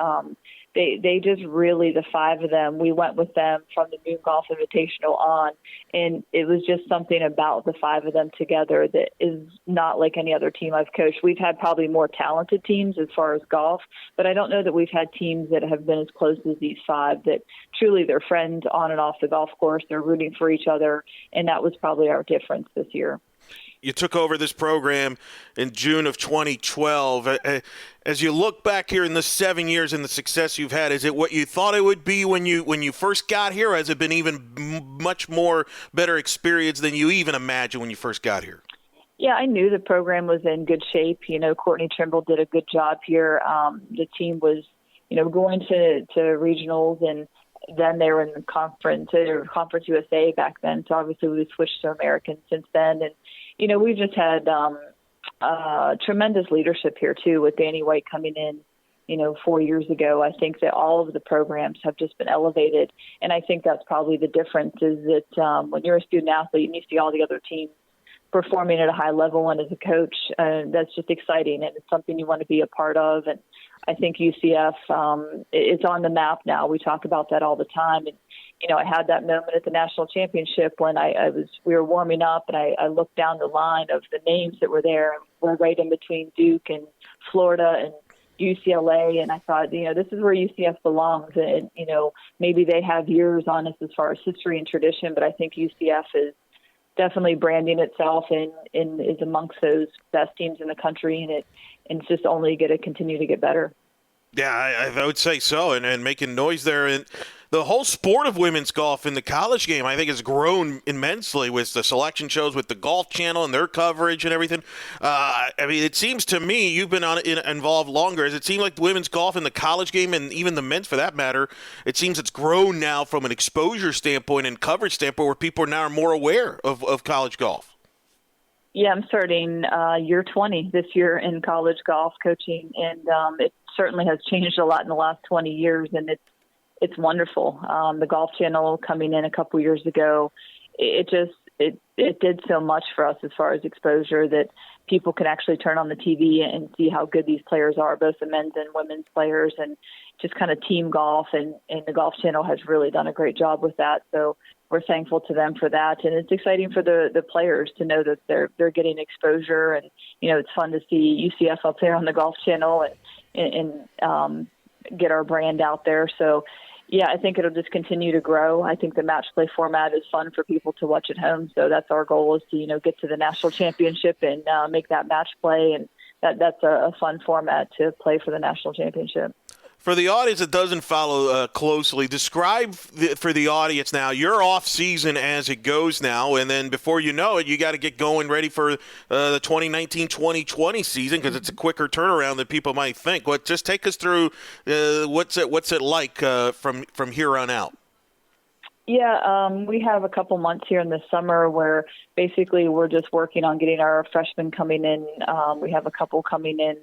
They just really, the 5 of them, we went with them from the Moon Golf Invitational on, and it was just something about the 5 of them together that is not like any other team I've coached. We've had probably more talented teams as far as golf, but I don't know that we've had teams that have been as close as these 5, that truly they're friends on and off the golf course. They're rooting for each other, and that was probably our difference this year. You took over this program in June of 2012. As you look back here in the 7 years and the success you've had, is it what you thought it would be when you first got here, or has it been even much more better experience than you even imagined when you first got here? Yeah, I knew the program was in good shape. Courtney Trimble did a good job here. The team was, going to regionals, and then they were in the Conference USA back then. So obviously we switched to American since then. And, we've just had tremendous leadership here, too, with Danny White coming in, 4 years ago. I think that all of the programs have just been elevated. And I think that's probably the difference is that when you're a student athlete and you see all the other teams performing at a high level, and as a coach, that's just exciting, and it's something you want to be a part of. And I think UCF, it's on the map now. We talk about that all the time. And, I had that moment at the national championship when we were warming up, and I looked down the line of the names that were there. We're right in between Duke and Florida and UCLA. And I thought, this is where UCF belongs. And, maybe they have years on us as far as history and tradition, but I think UCF is definitely branding itself and is amongst those best teams in the country, and it's just only going to continue to get better. Yeah, I would say so, and making noise there. And the whole sport of women's golf in the college game, I think, has grown immensely with the selection shows, with the Golf Channel and their coverage and everything. It seems to me, you've been involved longer. Does it seem like the women's golf in the college game, and even the men's for that matter, it seems it's grown now from an exposure standpoint and coverage standpoint, where people are now more aware of college golf? Yeah, I'm starting year 20 this year in college golf coaching, and it certainly has changed a lot in the last 20 years, and it's wonderful. The Golf Channel coming in a couple years ago, it did so much for us as far as exposure that people can actually turn on the TV and see how good these players are, both the men's and women's players, and just kind of team golf. And the Golf Channel has really done a great job with that. So we're thankful to them for that. And it's exciting for the players to know that they're getting exposure. And, it's fun to see UCF up there on the Golf Channel and get our brand out there. So, yeah, I think it'll just continue to grow. I think the match play format is fun for people to watch at home. So that's our goal, is to, get to the national championship and make that match play. And that's a fun format to play for the national championship. For the audience that doesn't follow closely, describe for the audience now your off season as it goes now, and then before you know it, you got to get going ready for the 2019-2020 season, because it's a quicker turnaround than people might think. But just take us through what's it like from here on out. Yeah, we have a couple months here in the summer where basically we're just working on getting our freshmen coming in. We have a couple coming in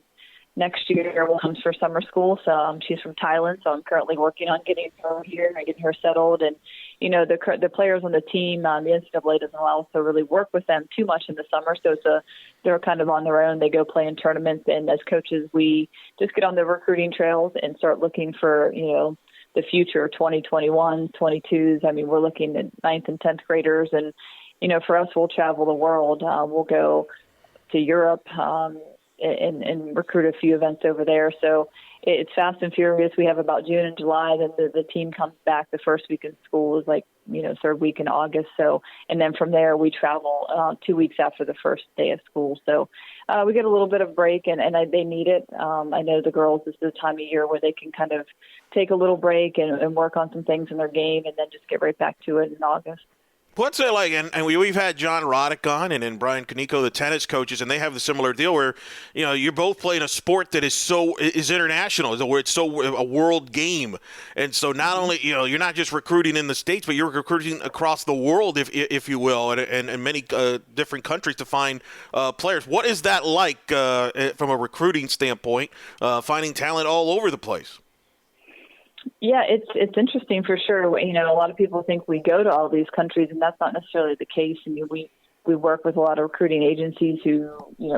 next year. Comes for summer school. So she's from Thailand, so I'm currently working on getting her here and getting her settled. And, the players on the team, the NCAA doesn't allow us to really work with them too much in the summer. So they're kind of on their own. They go play in tournaments. And as coaches, we just get on the recruiting trails and start looking for, the future, 2021, 22s. I mean, we're looking at 9th and 10th graders. And, for us, we'll travel the world. We'll go to Europe, and recruit a few events over there. So it's fast and furious. We have about June and July. Then the team comes back. The first week in school is third week in August. So, and then from there we travel 2 weeks after the first day of school. So we get a little bit of break, and they need it. I know the girls, this is the time of year where they can kind of take a little break and work on some things in their game, and then just get right back to it in August. What's it like? And we've had John Roddick on and Brian Kaneko, the tennis coaches, and they have the similar deal where, you're both playing a sport that is international, where it's a world game. And so not only, you're not just recruiting in the States, but you're recruiting across the world, if you will, and many different countries to find players. What is that like from a recruiting standpoint, finding talent all over the place? Yeah, it's interesting for sure. A lot of people think we go to all these countries, and that's not necessarily the case. I mean, we work with a lot of recruiting agencies who,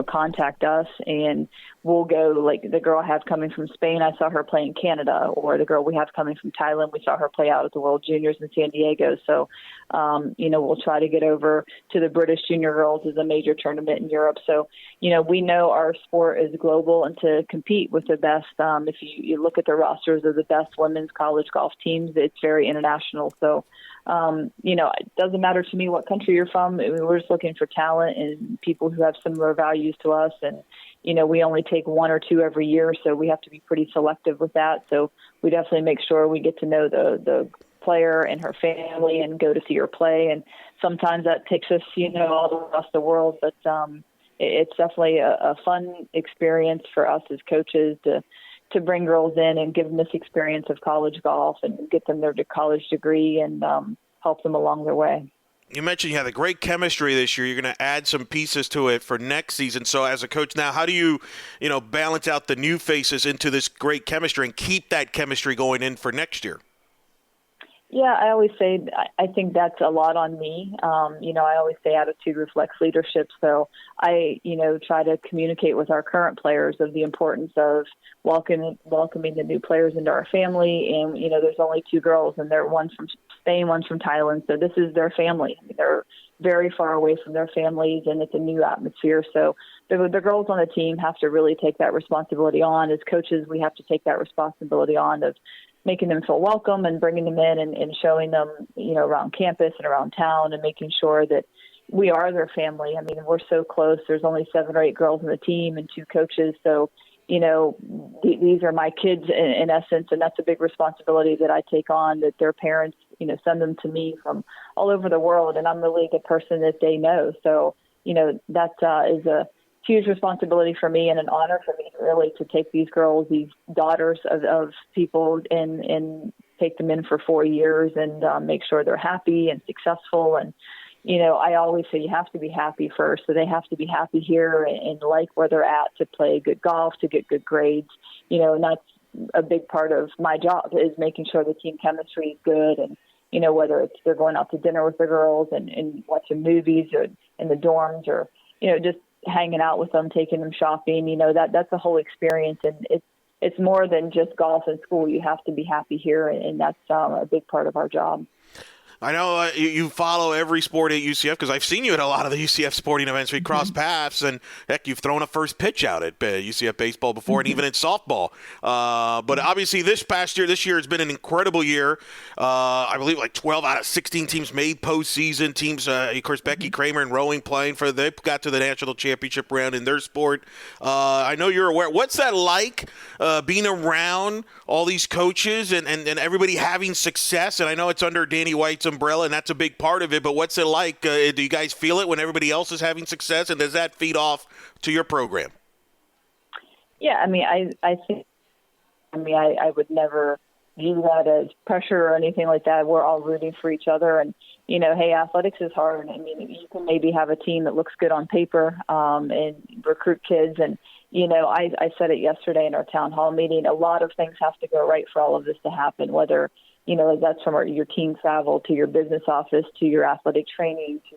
contact us, and we'll go, like the girl I have coming from Spain, I saw her play in Canada, or the girl we have coming from Thailand, we saw her play out at the World Juniors in San Diego. So, we'll try to get over to the British Junior Girls as a major tournament in Europe. So, we know our sport is global, and to compete with the best, if you look at the rosters of the best women's college golf teams, it's very international. So, it doesn't matter to me what country you're from. I mean, we're just looking for talent and people who have similar values to us. And, we only take 1 or 2 every year, so we have to be pretty selective with that. So we definitely make sure we get to know the player and her family and go to see her play. And sometimes that takes us, all across the world. But it's definitely a fun experience for us as coaches to bring girls in and give them this experience of college golf and get them their college degree and help them along their way. You mentioned you had a great chemistry this year. You're going to add some pieces to it for next season. So as a coach now, how do you, balance out the new faces into this great chemistry and keep that chemistry going in for next year? Yeah, I always say I think that's a lot on me. I always say attitude reflects leadership. So I, try to communicate with our current players of the importance of welcoming the new players into our family. And, there's only 2 girls, and one's from Spain, one's from Thailand. So this is their family. I mean, they're very far away from their families, and it's a new atmosphere. So the girls on the team have to really take that responsibility on. As coaches, we have to take that responsibility on of making them feel welcome and bringing them in and showing them, around campus and around town, and making sure that we are their family. I mean, we're so close. There's only 7 or 8 girls on the team and 2 coaches. So, these are my kids in essence, and that's a big responsibility that I take on, that their parents, send them to me from all over the world, and I'm really the person that they know. So, that is a huge responsibility for me and an honor for me, really, to take these girls, these daughters of people, and take them in for 4 years and make sure they're happy and successful. And, I always say you have to be happy first. So they have to be happy here and like where they're at to play good golf, to get good grades, and that's a big part of my job is making sure the team chemistry is good. And, whether it's they're going out to dinner with the girls and watching movies or in the dorms or, just hanging out with them, taking them shopping, that's a whole experience. And it's more than just golf and school. You have to be happy here. And that's a big part of our job. I know you follow every sport at UCF because I've seen you at a lot of the UCF sporting events. We cross paths, and heck, you've thrown a first pitch out at UCF baseball before, and even in softball. But obviously, this year has been an incredible year. I believe like 12 out of 16 teams made postseason. Teams, of course, Becky Kramer and rowing playing they got to the national championship round in their sport. I know you're aware. What's that like being around all these coaches and everybody having success? And I know it's under Danny White's umbrella, and that's a big part of it, but what's it like? Do you guys feel it when everybody else is having success, and does that feed off to your program? Yeah, I think I would never view that as pressure or anything like that. We're all rooting for each other, and hey, athletics is hard. You can maybe have a team that looks good on paper and recruit kids, and I said it yesterday in our town hall meeting, a lot of things have to go right for all of this to happen, whether that's from your team travel to your business office to your athletic training to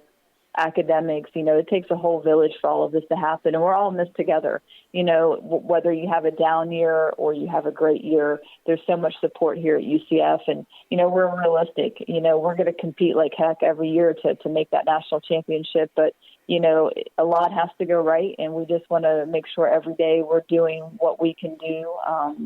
academics. It takes a whole village for all of this to happen, and we're all in this together. Whether you have a down year or you have a great year, there's so much support here at UCF, and we're realistic. We're going to compete like heck every year to make that national championship, but a lot has to go right, and we just want to make sure every day we're doing what we can do,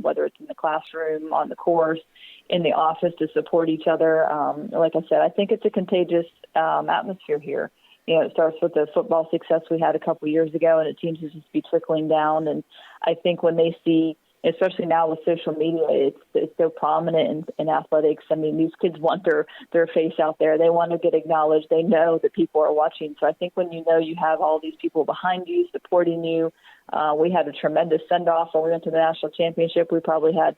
whether it's in the classroom, on the course, in the office to support each other. Like I said, I think it's a contagious atmosphere here. It starts with the football success we had a couple years ago, and it seems to just be trickling down. And I think when they see, especially now with social media, it's so prominent in athletics. These kids want their face out there. They want to get acknowledged. They know that people are watching. So I think when you have all these people behind you, supporting you, we had a tremendous send-off when we went to the national championship. We probably had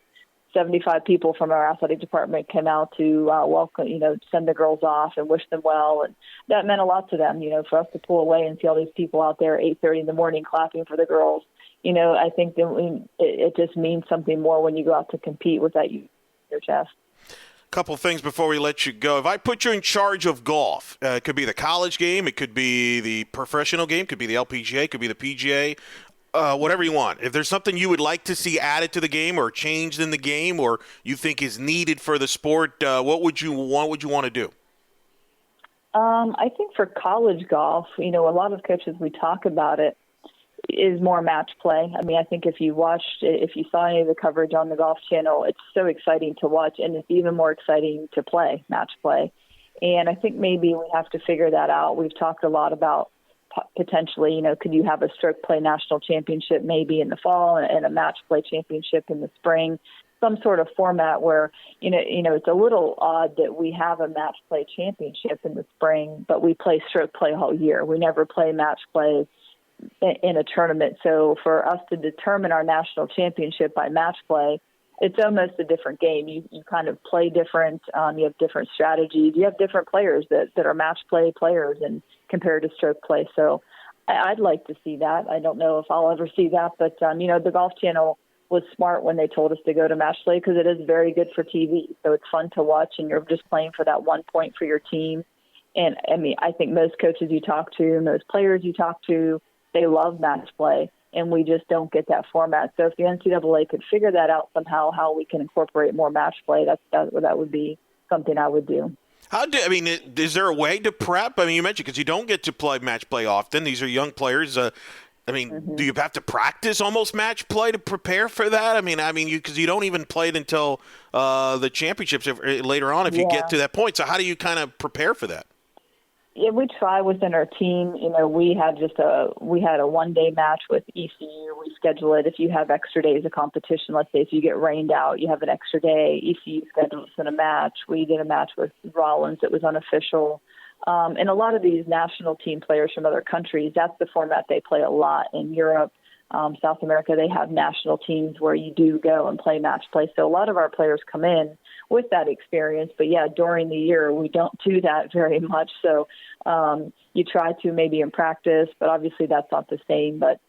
75 people from our athletic department came out to welcome, send the girls off and wish them well. And that meant a lot to them, for us to pull away and see all these people out there 8:30 in the morning clapping for the girls. I think that it just means something more when you go out to compete with that in your chest. Couple things before we let you go. If I put you in charge of golf, it could be the college game, it could be the professional game, it could be the LPGA, it could be the PGA, whatever you want. If there's something you would like to see added to the game or changed in the game or you think is needed for the sport, what would you want to do? I think for college golf, a lot of coaches, we talk about it, is more match play. I think if you saw any of the coverage on the Golf Channel, it's so exciting to watch, and it's even more exciting to play, match play. And I think maybe we have to figure that out. We've talked a lot about potentially, could you have a stroke play national championship maybe in the fall and a match play championship in the spring, some sort of format where, it's a little odd that we have a match play championship in the spring, but we play stroke play all year. We never play match play in a tournament. So for us to determine our national championship by match play, it's almost a different game. You kind of play different. You have different strategies. You have different players that are match play players and compared to stroke play. So I'd like to see that. I don't know if I'll ever see that, but the Golf Channel was smart when they told us to go to match play because it is very good for TV. So it's fun to watch, and you're just playing for that 1 point for your team. And I think most coaches you talk to, most players you talk to, they love match play. And we just don't get that format. So if the NCAA could figure that out somehow, how we can incorporate more match play, that would be something I would do. Is there a way to prep? You mentioned because you don't get to play match play often. These are young players. Do you have to practice almost match play to prepare for that? Because you don't even play it until the championships later on if you get to that point. So how do you kind of prepare for that? Yeah, we try within our team. We had a 1-day match with ECU. We schedule it. If you have extra days of competition, let's say if you get rained out, you have an extra day. ECU schedules in a match. We did a match with Rollins. It was unofficial. And a lot of these national team players from other countries, that's the format they play a lot in Europe. South America, they have national teams where you do go and play match play. So a lot of our players come in with that experience. But yeah, during the year, we don't do that very much. So you try to maybe in practice, but obviously that's not the same. But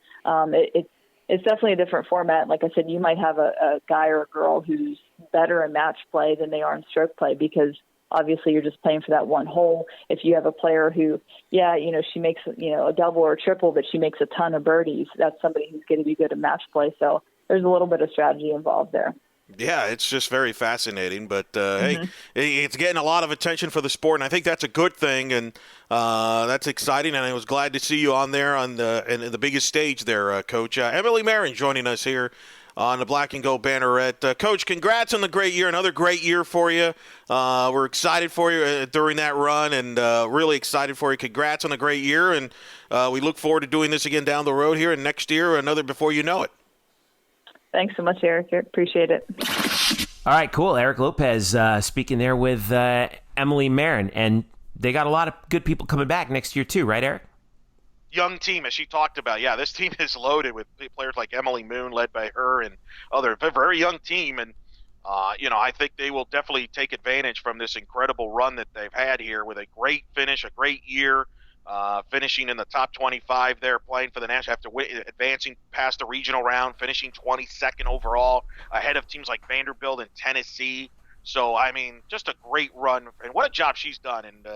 it's definitely a different format. Like I said, you might have a guy or a girl who's better in match play than they are in stroke play, because obviously you're just playing for that one hole. If you have a player who, she makes, a double or a triple, but she makes a ton of birdies, that's somebody who's going to be good at match play. So there's a little bit of strategy involved there. Yeah, it's just very fascinating. But, hey, it's getting a lot of attention for the sport, and I think that's a good thing, and that's exciting. And I was glad to see you on there in the biggest stage there, Coach. Emily Marron joining us here on the Black and Gold Banneret. Coach, congrats on the great year. Another great year for you. We're excited for you during that run, and really excited for you. Congrats on a great year, and we look forward to doing this again down the road here, and next year another before you know it. Thanks so much, Eric. Appreciate it. All right, cool. Eric Lopez speaking there with Emily Marron, and they got a lot of good people coming back next year too, right, Eric? Young team, as she talked about. Yeah, this team is loaded with players like Emily Moon, led by her, and other very young team. And I think they will definitely take advantage from this incredible run that they've had here with a great finish, a great year, finishing in the top 25 there, playing for the national, after advancing past the regional round, finishing 22nd overall, ahead of teams like Vanderbilt and Tennessee. So, I mean, just a great run, and what a job she's done, and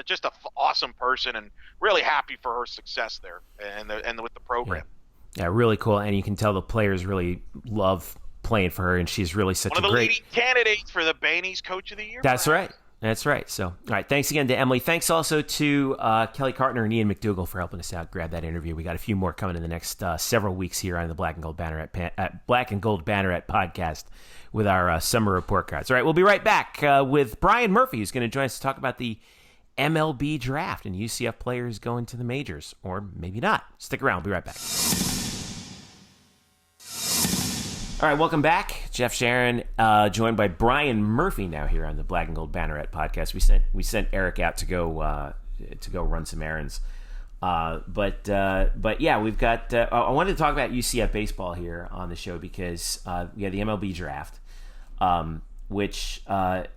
just an awesome person, and really happy for her success there and with the program. Yeah, really cool, and you can tell the players really love playing for her, and she's really such a great... One of the leading candidates for the Baney's Coach of the Year. That's right. That's right. So, all right, thanks again to Emily. Thanks also to Kelly Cartner and Ian McDougall for helping us out, grab that interview. We got a few more coming in the next several weeks here on the Black and Gold Banneret podcast with our summer report cards. All right, we'll be right back with Brian Murphy, who's going to join us to talk about the MLB Draft and UCF players going to the majors, or maybe not. Stick around. We'll be right back. All right, welcome back. Jeff Sharon, joined by Brian Murphy now here on the Black and Gold Banneret podcast. We sent Eric out to go run some errands, but yeah, we've got. I wanted to talk about UCF baseball here on the show because we had the MLB Draft, which I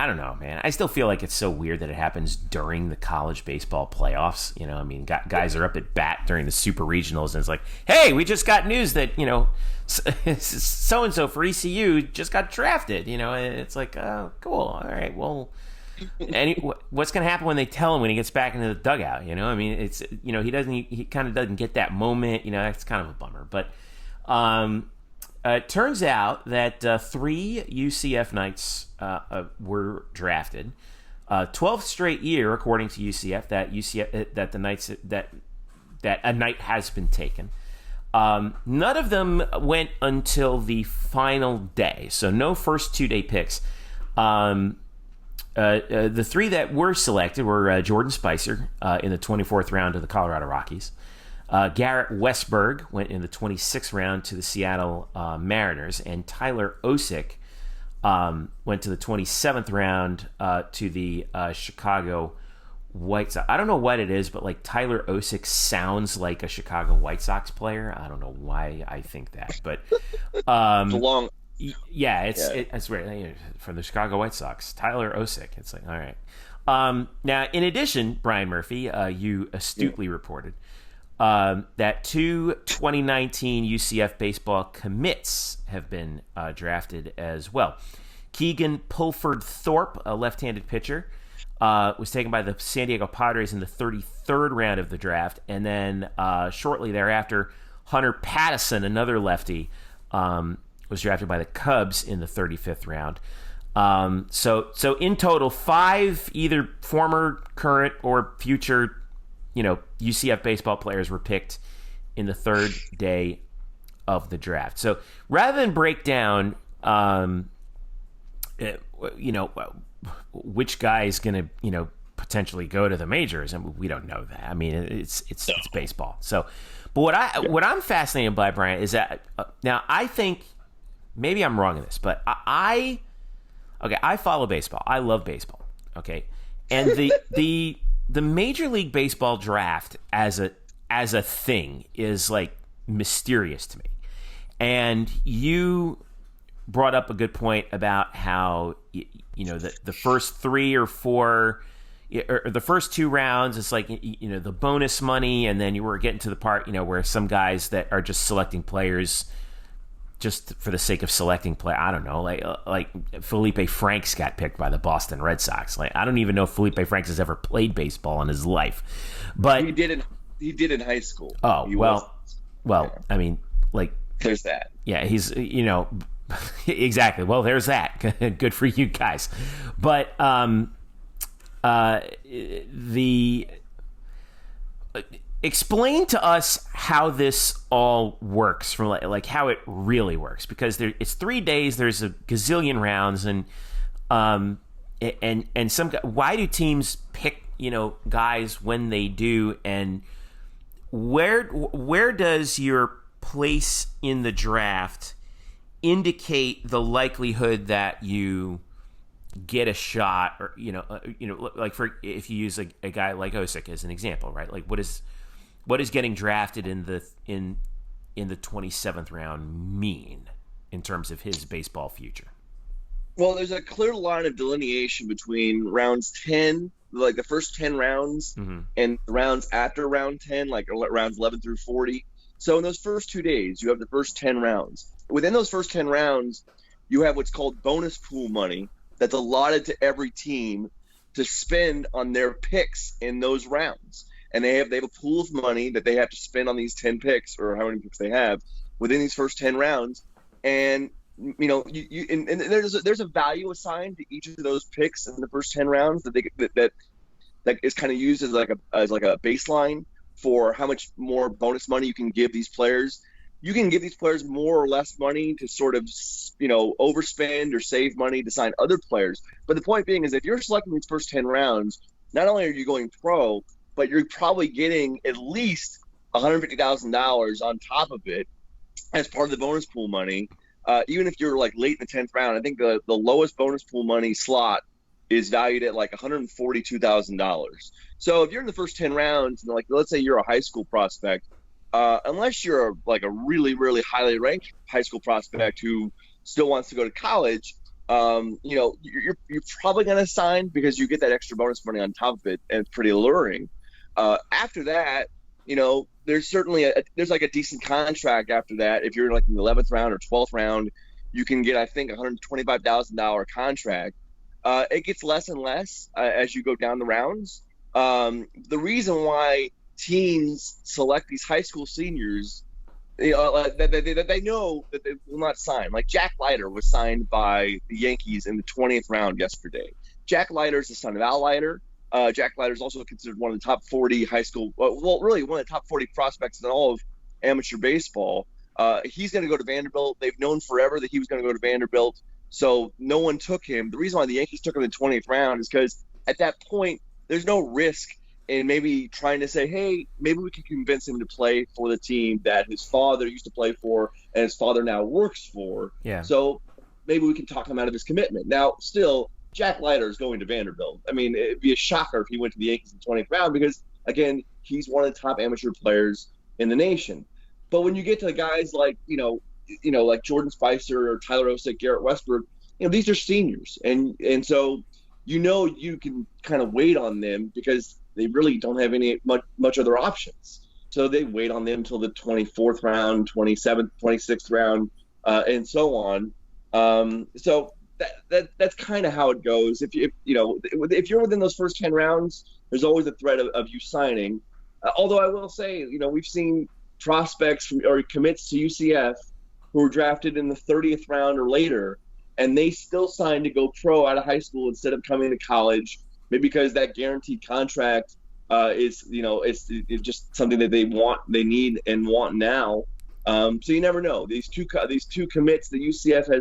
don't know, man. I still feel like it's so weird that it happens during the college baseball playoffs. Guys are up at bat during the super regionals, and it's like, hey, we just got news that, so-and-so for ECU just got drafted, and it's like, oh, cool. All right, well, what's going to happen when they tell him when he gets back into the dugout? It's, he kind of doesn't get that moment. That's kind of a bummer. But it turns out that 3 UCF Knights were drafted. 12th straight year, according to UCF, that the Knights that a Knight has been taken. None of them went until the final day, so no first 2-day picks. The 3 that were selected were Jordan Spicer in the 24th round to the Colorado Rockies. Garrett Westberg went in the 26th round to the Seattle Mariners, and Tyler Osick went to the 27th round to the Chicago White Sox. I don't know what it is, but like Tyler Osick sounds like a Chicago White Sox player. I don't know why I think that, but it's long. It's weird. From the Chicago White Sox, Tyler Osick. It's like, all right. Now, in addition, Brian Murphy, you astutely reported that 2 2019 UCF baseball commits have been drafted as well. Keegan Pulford Thorpe, a left-handed pitcher, was taken by the San Diego Padres in the 33rd round of the draft, and then shortly thereafter, Hunter Pattison, another lefty, was drafted by the Cubs in the 35th round. So in total, 5 either former, current, or future UCF baseball players were picked in the 3rd day of the draft. So rather than break down, which guy is going to, potentially go to the majors, and we don't know that. I mean, it's baseball. So, but what I'm fascinated by, Brian, is that now I think maybe I'm wrong in this, but I follow baseball. I love baseball. Okay, and the Major League Baseball draft as a thing is like mysterious to me. And you brought up a good point about how the first 3 or 4, or the first 2 rounds, it's like the bonus money, and then you were getting to the part where some guys that are just selecting players just for the sake of selecting play. I don't know, like Felipe Franks got picked by the Boston Red Sox. Like, I don't even know if Felipe Franks has ever played baseball in his life, but he did in high school. Oh, well, yeah. I mean, like, there's that. Yeah, he's exactly. Well, there's that. Good for you guys, but explain to us how this all works, from like how it really works, because it's 3 days. There's a gazillion rounds, and why do teams pick guys when they do, and where does your place in the draft indicate the likelihood that you get a shot, or like, for if you use a guy like Osick as an example, right? Like, what is getting drafted in the 27th round mean in terms of his baseball future? Well, there's a clear line of delineation between rounds 10, like the first 10 rounds, and the rounds after round 10, like rounds 11 through 40. So in those first 2 days, you have the first 10 rounds. Within those first 10 rounds, you have what's called bonus pool money that's allotted to every team to spend on their picks in those rounds. And they have a pool of money that they have to spend on these 10 picks, or how many picks they have within these first 10 rounds. And there's a value assigned to each of those picks in the first 10 rounds that is kind of used as like a baseline for how much more bonus money you can give these players. You can give these players more or less money to sort of, overspend or save money to sign other players. But the point being is, if you're selecting these first 10 rounds, not only are you going pro, but you're probably getting at least $150,000 on top of it as part of the bonus pool money. Even if you're like late in the 10th round, I think the lowest bonus pool money slot is valued at like $142,000. So if you're in the first 10 rounds, and like, let's say you're a high school prospect, unless you're like a really, really highly ranked high school prospect who still wants to go to college, you're probably going to sign because you get that extra bonus money on top of it, and it's pretty alluring. After that, there's certainly there's like a decent contract after that. If you're like in the 11th round or 12th round, you can get, I think, $125,000 contract. It gets less and less as you go down the rounds. The reason why teams select these high school seniors, they know that they will not sign. Like Jack Leiter was signed by the Yankees in the 20th round yesterday. Jack Leiter is the son of Al Leiter. Jack Leiter is also considered one of the top 40 high school, really one of the top 40 prospects in all of amateur baseball. He's going to go to Vanderbilt. They've known forever that he was going to go to Vanderbilt, so no one took him. The reason why the Yankees took him in the 20th round is because at that point, there's no risk in maybe trying to say, hey, maybe we can convince him to play for the team that his father used to play for and his father now works for. Yeah. So maybe we can talk him out of his commitment. Now, still, Jack Leiter is going to Vanderbilt. I mean, it'd be a shocker if he went to the Yankees in the 20th round because, again, he's one of the top amateur players in the nation. But when you get to the guys like, like Jordan Spicer or Tyler Osick, Garrett Westberg, these are seniors. And so, you can kind of wait on them because they really don't have much other options. So they wait on them until the 24th round, 27th, 26th round, and so on. So that's kind of how it goes. If you're within those first 10 rounds, there's always a threat of you signing. Although I will say, we've seen prospects or commits to UCF who were drafted in the 30th round or later, and they still signed to go pro out of high school instead of coming to college, maybe because that guaranteed contract is just something that they need and want now. So you never know. These two commits that UCF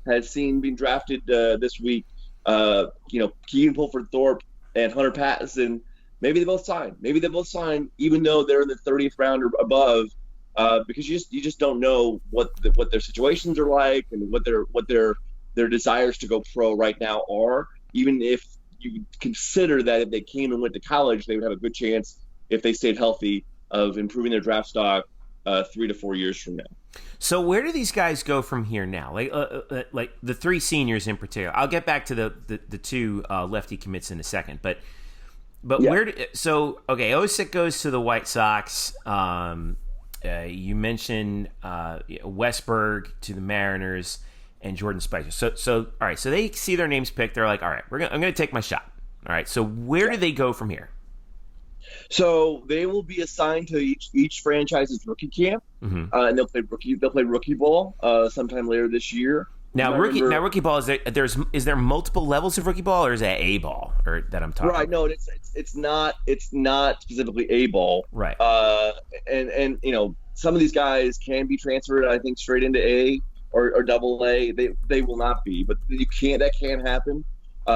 has seen being drafted this week, Keegan Pulford Thorpe and Hunter Pattinson, maybe they both sign, even though they're in the 30th round or above, because you just don't know what their situations are like and what their desires to go pro right now are. Even if you consider that if they came and went to college, they would have a good chance, if they stayed healthy, of improving their draft stock 3 to 4 years from now. So where do these guys go from here now? Like the three seniors in particular. I'll get back to the two lefty commits in a second, but Yeah. Osik goes to the White Sox. You mentioned Westberg to the Mariners and Jordan Spicer. So all right. So they see their names picked. They're like, all right, I'm going to take my shot. All right. So where do they go from here? So they will be assigned to each franchise's rookie camp, and they'll play rookie ball sometime later this year. Now rookie ball is there multiple levels of rookie ball, or is that A ball or that I'm talking? Right. No, it's not specifically A ball. Right. And some of these guys can be transferred, I think, straight into A or double A. They will not be, but that can happen.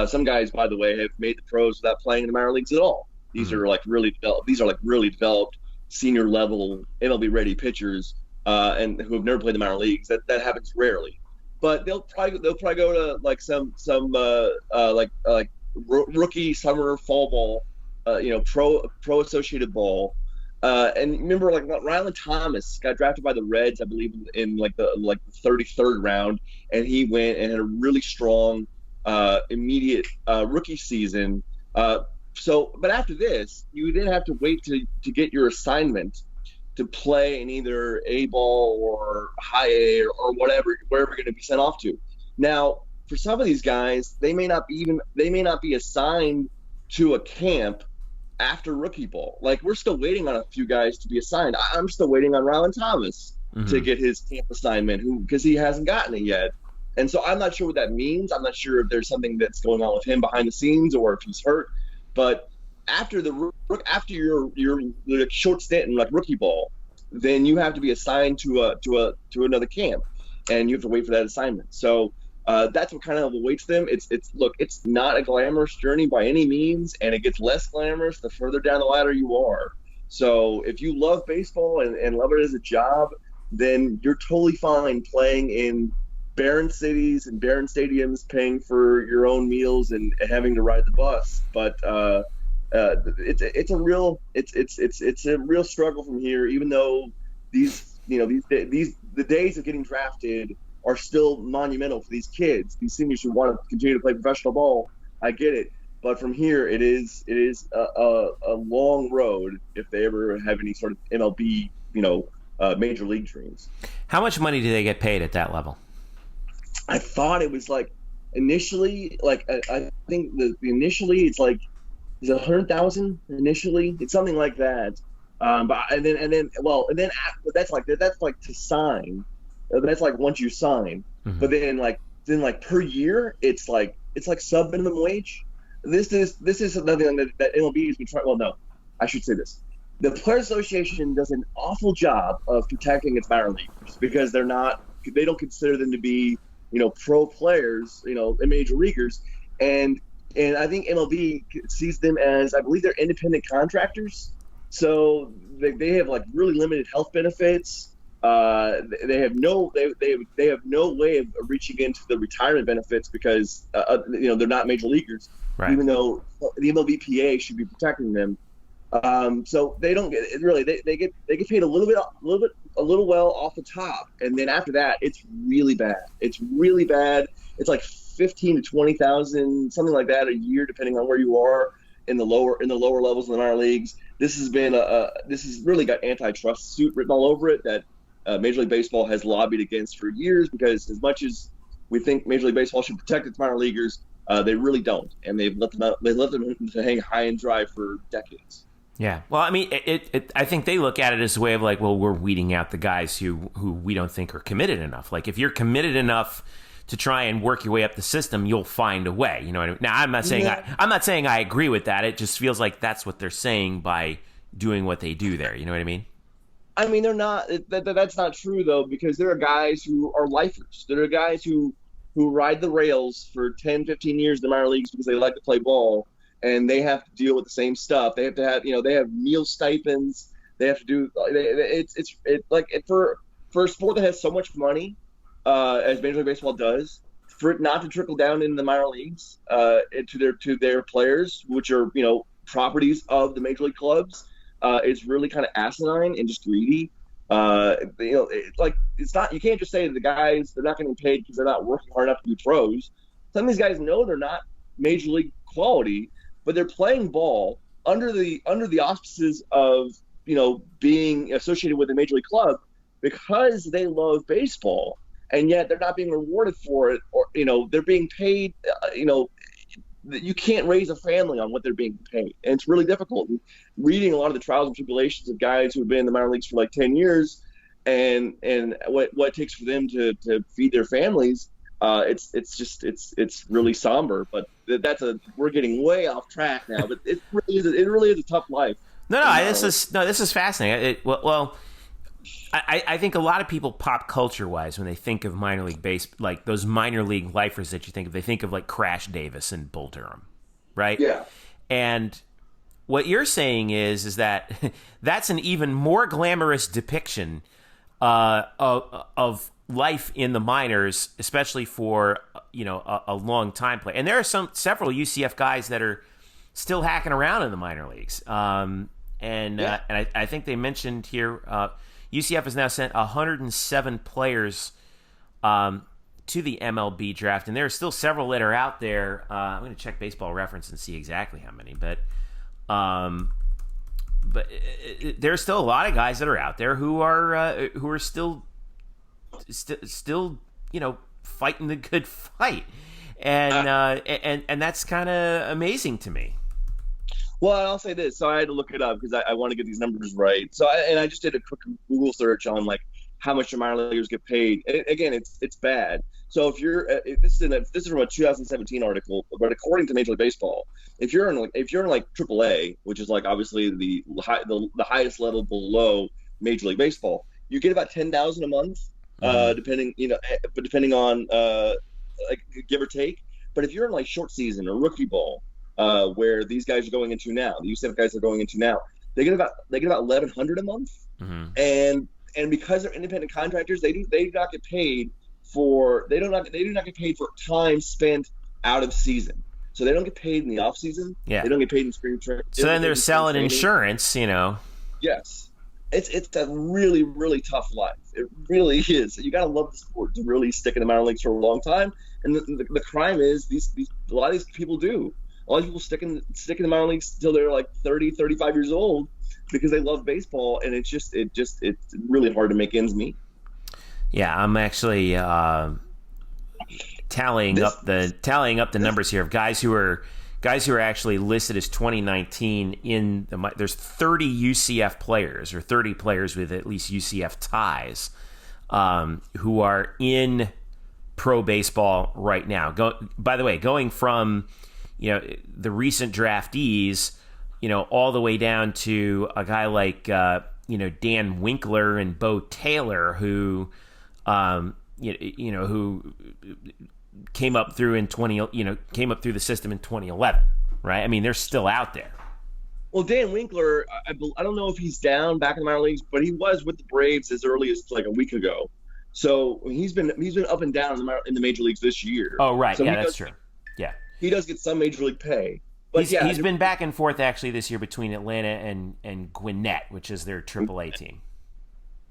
Some guys, by the way, have made the pros without playing in the minor leagues at all. These are like really developed senior level MLB ready pitchers, and who have never played the minor leagues. That happens rarely, but they'll probably go to like some rookie summer fall ball, pro associated ball. And remember, like Ryland Thomas got drafted by the Reds, I believe, in the 33rd round, and he went and had a really strong immediate rookie season. But after this, you then have to wait to get your assignment to play in either A ball or high A or wherever you're going to be sent off to. Now, for some of these guys, they may not be assigned to a camp after rookie ball. Like, we're still waiting on a few guys to be assigned. I'm still waiting on Ryland Thomas to get his camp assignment, because he hasn't gotten it yet. And so I'm not sure what that means. I'm not sure if there's something that's going on with him behind the scenes or if he's hurt. But after your short stint in like rookie ball, then you have to be assigned to another camp, and you have to wait for that assignment. So that's what kind of awaits them. It's not a glamorous journey by any means, and it gets less glamorous the further down the ladder you are. So if you love baseball and love it as a job, then you're totally fine playing in barren cities and barren stadiums, paying for your own meals and having to ride the bus. But it's a real struggle from here. Even though the days of getting drafted are still monumental for these kids, these seniors who want to continue to play professional ball. I get it, but from here it is a long road if they ever have any sort of MLB major league dreams. How much money do they get paid at that level? I thought it was like initially, like I think initially it's like is it 100,000 initially? It's something like that. But that's like to sign. That's like once you sign. But then like per year it's like sub minimum wage. This is another thing that MLB has been trying. Well, no, I should say this. The Players Association does an awful job of protecting its minor leaguers because they don't consider them to be pro players, major leaguers, and I think MLB sees them as, I believe, they're independent contractors, so they have like really limited health benefits. They have no way of reaching into the retirement benefits because they're not major leaguers, right. Even though the MLBPA should be protecting them. So they don't get really. They get paid a little well off the top, and then after that, it's really bad. It's really bad. It's like 15 to 20,000, something like that a year, depending on where you are in the lower levels of the minor leagues. This has really got antitrust suit written all over it that Major League Baseball has lobbied against for years, because as much as we think Major League Baseball should protect its minor leaguers, they really don't, and they've let them to hang high and dry for decades. Yeah, well, I mean, I think they look at it as a way of like, well, we're weeding out the guys who we don't think are committed enough. Like, if you're committed enough to try and work your way up the system, you'll find a way. You know what I mean? Now, I'm not saying I agree with that. It just feels like that's what they're saying by doing what they do there. You know what I mean? I mean, they're not. That's not true though, because there are guys who are lifers. There are guys who ride the rails for 10, 15 years in the minor leagues because they like to play ball. And they have to deal with the same stuff. They have to have, they have meal stipends. They have to do. For a sport that has so much money, as Major League Baseball does, for it not to trickle down in the minor leagues, to their players, which are properties of the major league clubs, is really kind of asinine and just greedy. It's not, you can't just say the guys, they're not getting paid because they're not working hard enough to be pros. Some of these guys know they're not major league quality, but they're playing ball under the auspices of, being associated with a major league club because they love baseball, and yet they're not being rewarded for it, or they're being paid. You can't raise a family on what they're being paid, and it's really difficult. And reading a lot of the trials and tribulations of guys who have been in the minor leagues for like 10 years, and what it takes for them to feed their families, it's really somber. But we're getting way off track now. But it really is a tough life. This is fascinating. I think a lot of people pop culture wise, when they think of minor league like those minor league lifers that you think of, they think of like Crash Davis and Bull Durham, right? Yeah. And what you're saying is that that's an even more glamorous depiction of life in the minors, especially for a long time play. And there are several UCF guys that are still hacking around in the minor leagues. And I think they mentioned here, UCF has now sent 107 players to the MLB draft, and there are still several that are out there. I'm going to check Baseball Reference and see exactly how many, but there's still a lot of guys that are out there who are still fighting the good fight, and that's kind of amazing to me. Well, I'll say this. So I had to look it up because I want to get these numbers right. So I just did a quick Google search on like how much the minor leaguers get paid. And again, it's bad. So if you're this is from a 2017 article, but according to Major League Baseball, if you're in like AAA, which is like obviously the highest level below Major League Baseball, you get about $10,000 a month, depending on like give or take. But if you're in like short season or rookie ball, where these guys are going into now, the UCF guys are going into now, they get about $1,100 a month, and because they're independent contractors, they do not get paid for time spent out of season. So they don't get paid in the off season. Yeah, they don't get paid in spring training. So then they're selling insurance, Yes, it's a really, really tough life. It really is. You got to love the sport to really stick in the minor leagues for a long time. And the crime is a lot of these people do. A lot of people stick in the minor leagues until they're like 30, 35 years old because they love baseball, and it's really hard to make ends meet. Yeah, I'm actually tallying up the numbers here of guys who are actually listed as 2019 there's 30 UCF players or 30 players with at least UCF ties who are in pro baseball right now. By the way, going from the recent draftees, all the way down to a guy like, Dan Winkler and Bo Taylor, who, who came up through the system in 2011, right? I mean, they're still out there. Well, Dan Winkler, I don't know if he's down back in the minor leagues, but he was with the Braves as early as like a week ago. So he's been up and down in the major leagues this year. Oh, right. So yeah, that's true. Yeah. He does get some major league pay. But he's been back and forth actually this year between Atlanta and Gwinnett, which is their AAA team.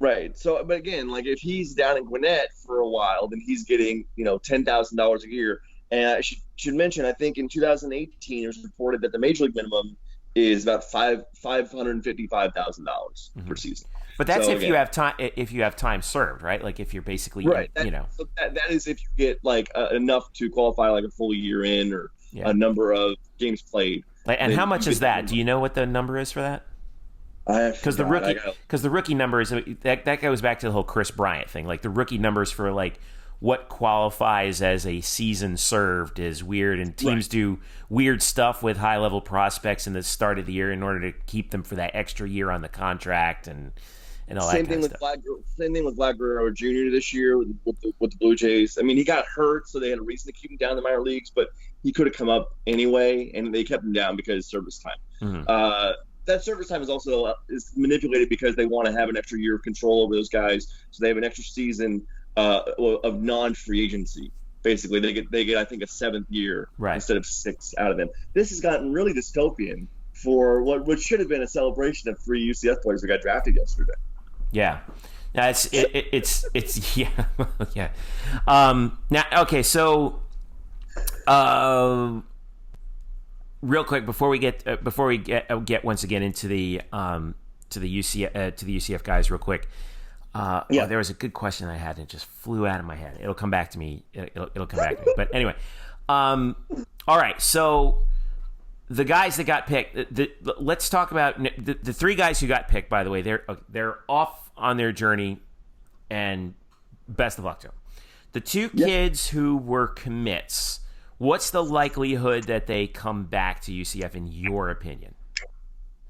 Right. So, but again, like if he's down in Gwinnett for a while, then he's getting $10,000 a year. And I should mention, I think in 2018 it was reported that the major league minimum is about $555,000 per season. But that's you have time. If you have time served, right? Like if you're basically right. So that is if you get like enough to qualify like a full year in or a number of games played. And how much is that? Do you know what the number is for that? Because the rookie numbers that goes back to the whole Chris Bryant thing. Like the rookie numbers for like what qualifies as a season served is weird, and teams do weird stuff with high level prospects in the start of the year in order to keep them for that extra year on the contract and all that kind of stuff. Same thing with Vlad Guerrero Jr. this year with the Blue Jays. I mean, he got hurt, so they had a reason to keep him down in the minor leagues, but he could have come up anyway, and they kept him down because of service time. That service time is also manipulated because they want to have an extra year of control over those guys, so they have an extra season of non-free agency. Basically, they get I think a 7th year instead of 6 out of them. This has gotten really dystopian for what should have been a celebration of 3 UCF players that got drafted yesterday. Yeah. Now it's yeah. Yeah. Now, okay, so real quick before we get once again into the UCF guys real quick. There was a good question I had and it just flew out of my head. It'll come back to me. It'll come back to me. But anyway, all right. So the guys that got picked. Let's talk about the three guys who got picked. By the way, they're off on their journey, and best of luck to them. The two kids who were commits. What's the likelihood that they come back to UCF in your opinion?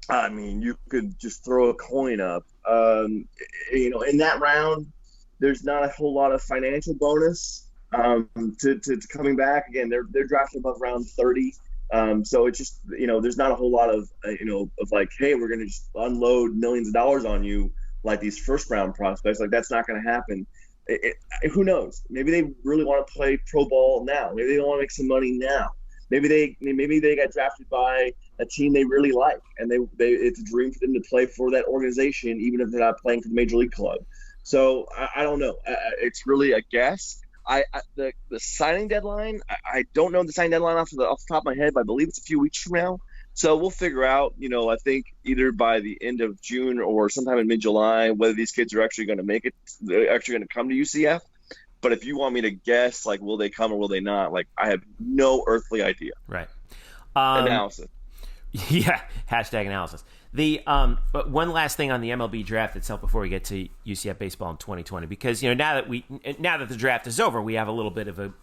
I mean, you could just throw a coin up. In that round, there's not a whole lot of financial bonus to coming back. Again, they're drafted above round 30. So it's just, there's not a whole lot of, of like, hey, we're going to just unload millions of dollars on you like these first round prospects. Like, that's not going to happen. Who knows? Maybe they really want to play pro ball now. Maybe they want to make some money now. Maybe they got drafted by a team they really like, and it's a dream for them to play for that organization, even if they're not playing for the major league club. So I don't know. It's really a guess. The signing deadline, I don't know the signing deadline off the top of my head, but I believe it's a few weeks from now. So we'll figure out, I think either by the end of June or sometime in mid-July, whether these kids are actually going to make it, they're actually going to come to UCF. But if you want me to guess, like, will they come or will they not? Like, I have no earthly idea. Right. Analysis. Yeah. Hashtag analysis. But one last thing on the MLB draft itself before we get to UCF baseball in 2020, because now that the draft is over, we have a little bit of a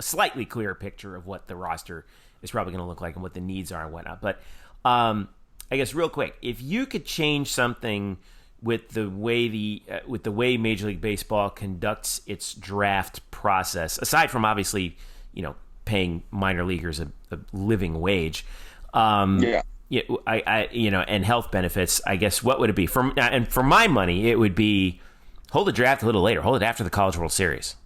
slightly clearer picture of what the roster is probably going to look like and what the needs are and whatnot. But I guess real quick, if you could change something with the way Major League Baseball conducts its draft process, aside from obviously paying minor leaguers a living wage, and health benefits, I guess what would it be? For my money, it would be hold the draft a little later, hold it after the College World Series.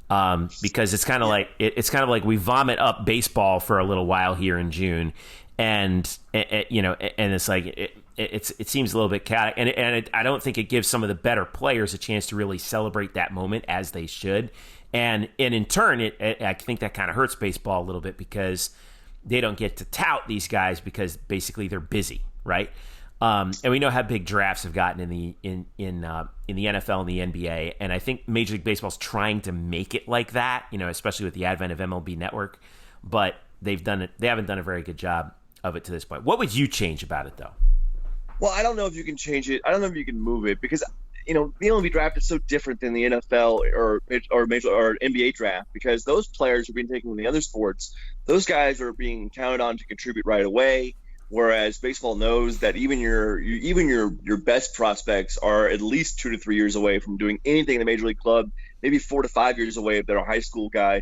Because it's kind of like we vomit up baseball for a little while here in June, and it's like it seems a little bit chaotic, and I don't think it gives some of the better players a chance to really celebrate that moment as they should, and in turn, I think that kind of hurts baseball a little bit because they don't get to tout these guys because basically they're busy, right? And we know how big drafts have gotten in the NFL and the NBA, and I think Major League Baseball's trying to make it like that, especially with the advent of MLB Network, but they haven't done a very good job of it to this point. What would you change about it, though? Well, I don't know if you can change it. I don't know if you can move it because the MLB draft is so different than the NFL or NBA draft because those players are being taken from the other sports. Those guys are being counted on to contribute right away. Whereas baseball knows that even your best prospects are at least 2 to 3 years away from doing anything in the major league club, maybe 4 to 5 years away if they're a high school guy.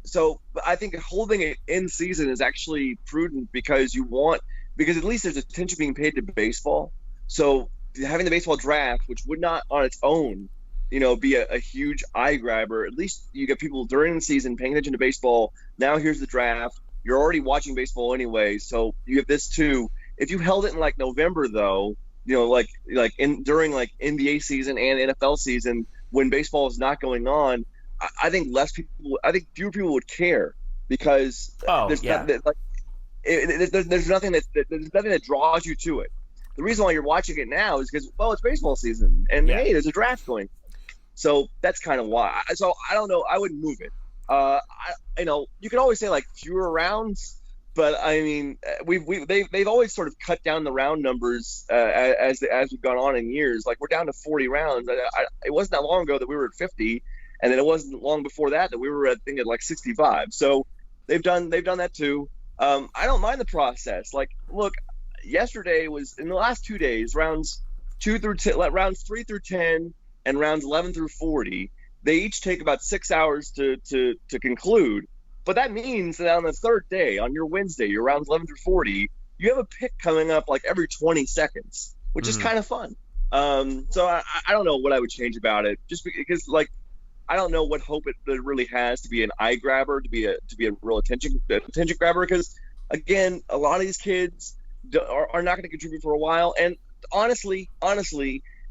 So I think holding it in season is actually prudent because at least there's attention being paid to baseball. So having the baseball draft, which would not on its own, be a huge eye grabber, at least you get people during the season paying attention to baseball. Now here's the draft. You're already watching baseball anyway, so you have this too. If you held it in like November, though, during like NBA season and NFL season when baseball is not going on, I think fewer people would care because there's nothing that draws you to it. The reason why you're watching it now is because it's baseball season and hey, there's a draft going. So that's kind of why. So I don't know. I wouldn't move it. You can always say like fewer rounds, but I mean, they've always sort of cut down the round numbers as we've gone on in years. Like we're down to 40 rounds. It wasn't that long ago that we were at 50, and then it wasn't long before that we were at like 65. So they've done that too. I don't mind the process. Like, look, yesterday was in the last 2 days, rounds 3 through 10, and rounds 11 through 40. They each take about 6 hours to conclude. But that means that on the third day, on your Wednesday, your rounds 11 through 40, you have a pick coming up like every 20 seconds, which is kind of fun. So I don't know what I would change about it, just because like I don't know what hope it really has to be an eye grabber, to be a real attention grabber. Because again, a lot of these kids are not going to contribute for a while, and honestly,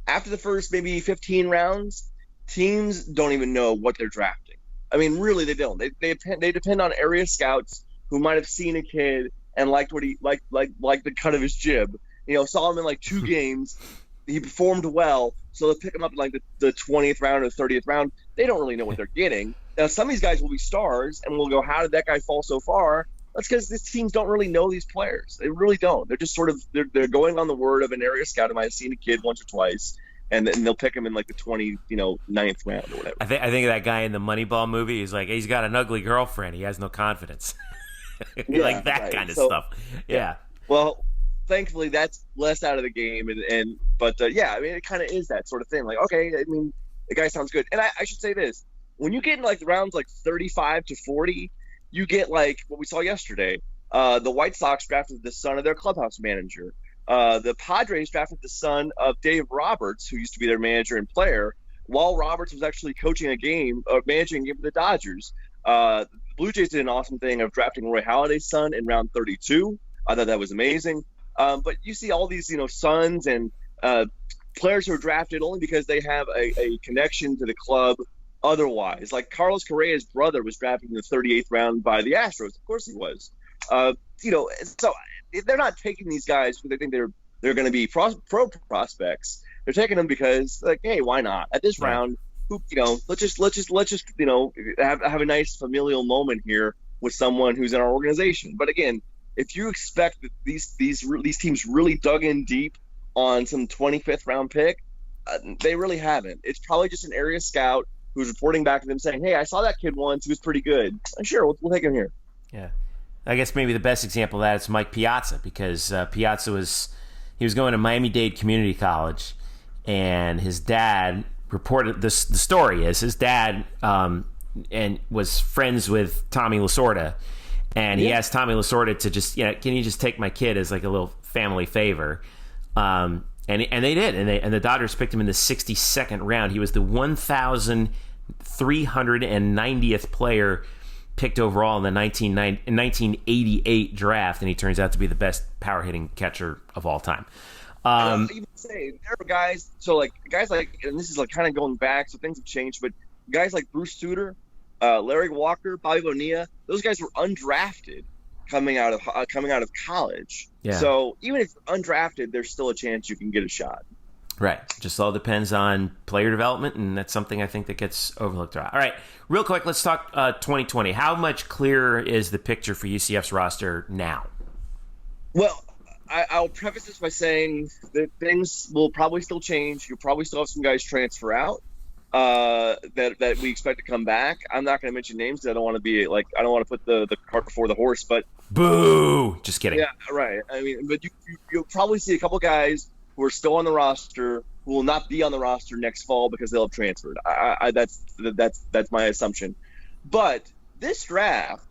after the first maybe 15 rounds, teams don't even know what they're drafting. I mean, really, they don't. They depend on area scouts who might have seen a kid and liked what he liked the cut of his jib. Saw him in like 2 games. He performed well, so they'll pick him up in like the 20th round or the 30th round. They don't really know what they're getting. Now, some of these guys will be stars, and we'll go, how did that guy fall so far? That's because these teams don't really know these players. They really don't. They're just sort of they're going on the word of an area scout who might have seen a kid once or twice, and then they'll pick him in like the 29th round or whatever. I think of that guy in the Moneyball movie. He's like, he's got an ugly girlfriend. He has no confidence. Like that right. Kind of stuff. Yeah. Well, thankfully that's less out of the game, but I mean, it kind of is that sort of thing. Like, okay, I mean, the guy sounds good, and I should say this: when you get in like rounds like 35 to 40, you get like what we saw yesterday. The White Sox drafted the son of their clubhouse manager. The Padres drafted the son of Dave Roberts, who used to be their manager and player, while Roberts was actually coaching a game, managing a game for the Dodgers. The Blue Jays did an awesome thing of drafting Roy Halladay's son in round 32. I thought that was amazing. But you see all these, sons and players who are drafted only because they have a connection to the club otherwise. Like Carlos Correa's brother was drafted in the 38th round by the Astros. Of course he was. So they're not taking these guys because they think they're going to be pro prospects. They're taking them because, like, hey, why not? At this round, let's just have a nice familial moment here with someone who's in our organization. But again, if you expect that these teams really dug in deep on some 25th round pick, they really haven't. It's probably just an area scout who's reporting back to them saying, hey, I saw that kid once. He was pretty good. Sure, we'll take him here. Yeah. I guess maybe the best example of that is Mike Piazza, because Piazza was going to Miami-Dade Community College, and his dad reported this. The story is his dad and was friends with Tommy Lasorda, and he asked Tommy Lasorda to just, can you just take my kid as like a little family favor? And they did, and the Dodgers picked him in the 62nd round. He was the 1,390th player picked overall in the 1988 draft, and he turns out to be the best power hitting catcher of all time. Even say there are guys, and this is like kind of going back, so things have changed, but guys like Bruce Sutter, Larry Walker, Bobby Bonilla, those guys were undrafted coming out of college. Yeah. So even if you're undrafted, there's still a chance you can get a shot. Right. Just all depends on player development, and that's something I think that gets overlooked. All right. Real quick, let's talk 2020. How much clearer is the picture for UCF's roster now? Well, I'll preface this by saying that things will probably still change. You'll probably still have some guys transfer out that we expect to come back. I'm not going to mention names because I don't want to put the cart before the horse. But boo! Just kidding. Yeah, right. I mean, but you'll probably see a couple guys who are still on the roster who will not be on the roster next fall because they'll have transferred. That's my assumption. But this draft,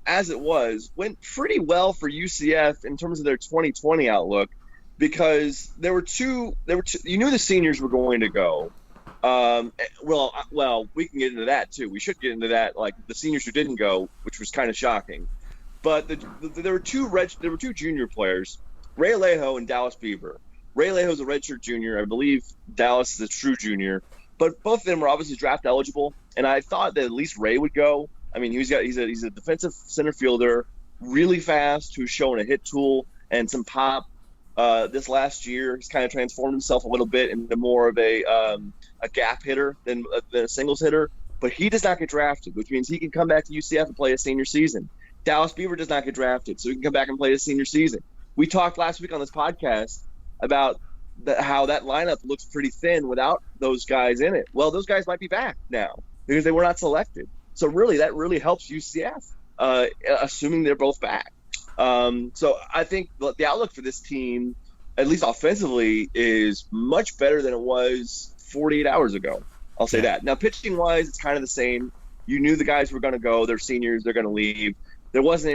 as it was, went pretty well for UCF in terms of their 2020 outlook, because there were two. You knew the seniors were going to go. Well, we can get into that too. We should get into that, like the seniors who didn't go, which was kind of shocking. But there were two junior players, Ray Alejo and Dallas Beaver. Ray Alejo's a redshirt junior. I believe Dallas is a true junior. But both of them were obviously draft eligible, and I thought that at least Ray would go. I mean, he's a defensive center fielder, really fast, who's shown a hit tool and some pop. This last year, he's kind of transformed himself a little bit into more of a gap hitter than a singles hitter. But he does not get drafted, which means he can come back to UCF and play a senior season. Dallas Beaver does not get drafted, so he can come back and play a senior season. We talked last week on this podcast about how that lineup looks pretty thin without those guys in it. Well, those guys might be back now because they were not selected. So really, that really helps UCF, assuming they're both back. So I think the outlook for this team, at least offensively, is much better than it was 48 hours ago. I'll say that. Now, pitching-wise, it's kind of the same. You knew the guys were going to go. They're seniors. They're going to leave. There wasn't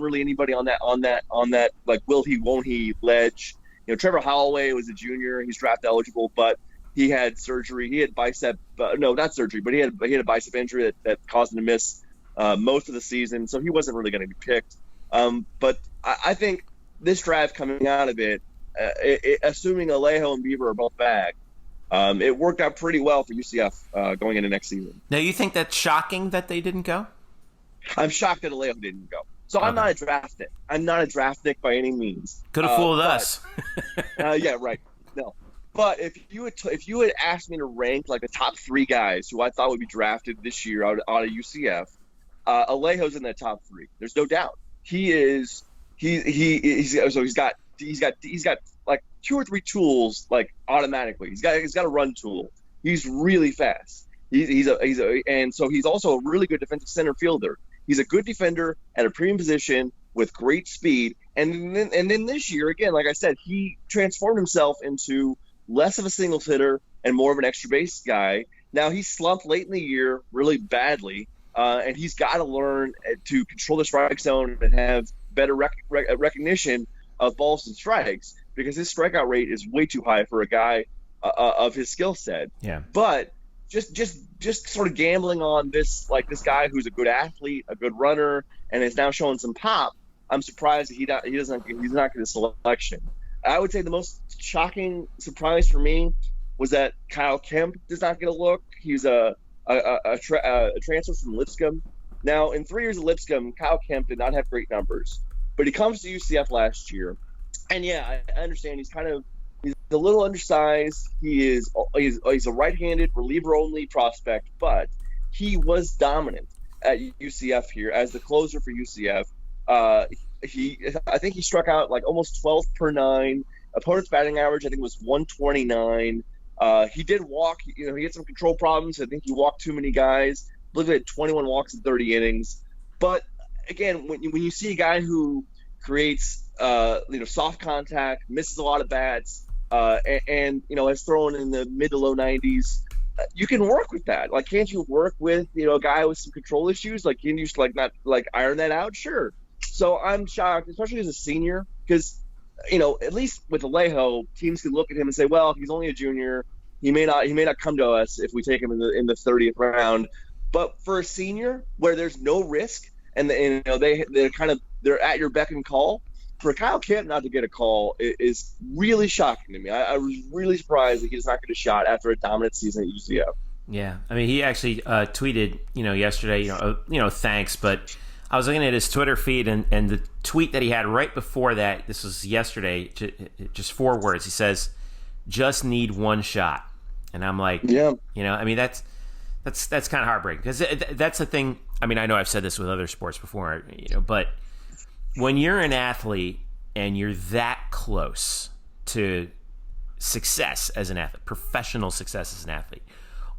really anybody on that like will he, won't he ledge. Trevor Holloway was a junior. He's draft eligible, but he had surgery. He had bicep not surgery, but he had a bicep injury that caused him to miss most of the season. So he wasn't really going to be picked. But I think this draft coming out of it assuming Alejo and Bieber are both back, it worked out pretty well for UCF going into next season. Now, you think that's shocking that they didn't go? I'm shocked that Alejo didn't go. So I'm not a draft Nick. I'm not a draft Nick by any means. Could have fooled us. Yeah, right. No. But if you had asked me to rank like the top 3 guys who I thought would be drafted this year out of UCF, Alejo's in that top 3. There's no doubt. He's got like 2 or 3 tools like automatically. He's got a run tool. He's really fast. And so he's also a really good defensive center fielder. He's a good defender at a premium position with great speed. And then this year, again, like I said, he transformed himself into less of a singles hitter and more of an extra base guy. Now, he slumped late in the year really badly, and he's got to learn to control the strike zone and have better recognition of balls and strikes, because his strikeout rate is way too high for a guy of his skill set. Yeah. But just sort of gambling on this guy who's a good athlete, a good runner, and is now showing some pop, I'm surprised that he's not getting a selection. I would say the most shocking surprise for me was that Kyle Kemp does not get a look. He's a transfer from Lipscomb. Now, in 3 years of Lipscomb, Kyle Kemp did not have great numbers, but he comes to UCF last year, and yeah, I understand he's a little undersized. He's a right-handed reliever-only prospect, but he was dominant at UCF here as the closer for UCF. I think he struck out like almost 12 per 9. Opponent's batting average, I think, was 129. He did walk. He had some control problems. I think he walked too many guys. I believe he had 21 walks in 30 innings. But again, when you see a guy who creates soft contact, misses a lot of bats, and has thrown in the mid to low 90s, you can work with that. Like, can't you work with a guy with some control issues? Like, can you just not iron that out? Sure. So I'm shocked, especially as a senior, because at least with Alejo, teams can look at him and say, well, he's only a junior. He may not come to us if we take him in the 30th round. But for a senior, where there's no risk, and they're at your beck and call, for Kyle Kemp not to get a call is really shocking to me. I was really surprised that he does not get a shot after a dominant season at UCF. Yeah, I mean, he actually tweeted, yesterday, thanks, but I was looking at his Twitter feed, and the tweet that he had right before that, this was yesterday, just 4 words. He says, "Just need one shot," and I'm like, yeah, I mean, that's kind of heartbreaking, because that's the thing. I mean, I know I've said this with other sports before, but when you're an athlete and you're that close to success as an athlete, professional success as an athlete,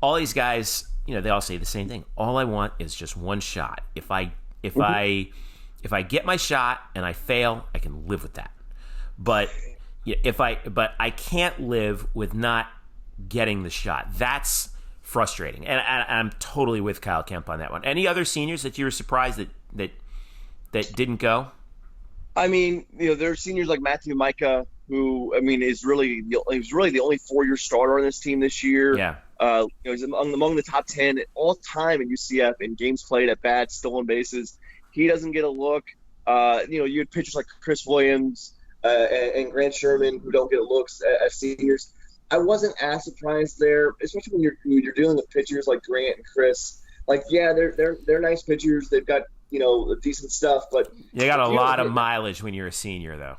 all these guys, they all say the same thing. All I want is just one shot. If I get my shot and I fail, I can live with that. But I can't live with not getting the shot. That's frustrating. And I'm totally with Kyle Kemp on that one. Any other seniors that you were surprised that didn't go? I mean, there are seniors like Matthew Micah, who is really the only 4-year starter on this team this year. Yeah. He's among the top 10 all time in UCF in games played, at bats, stolen bases. He doesn't get a look. You had pitchers like Chris Williams and Grant Sherman who don't get looks as seniors. I wasn't as surprised there, especially when you're dealing with pitchers like Grant and Chris. Like, yeah, they're nice pitchers. They've got decent stuff, but you got a lot of mileage when you're a senior, though.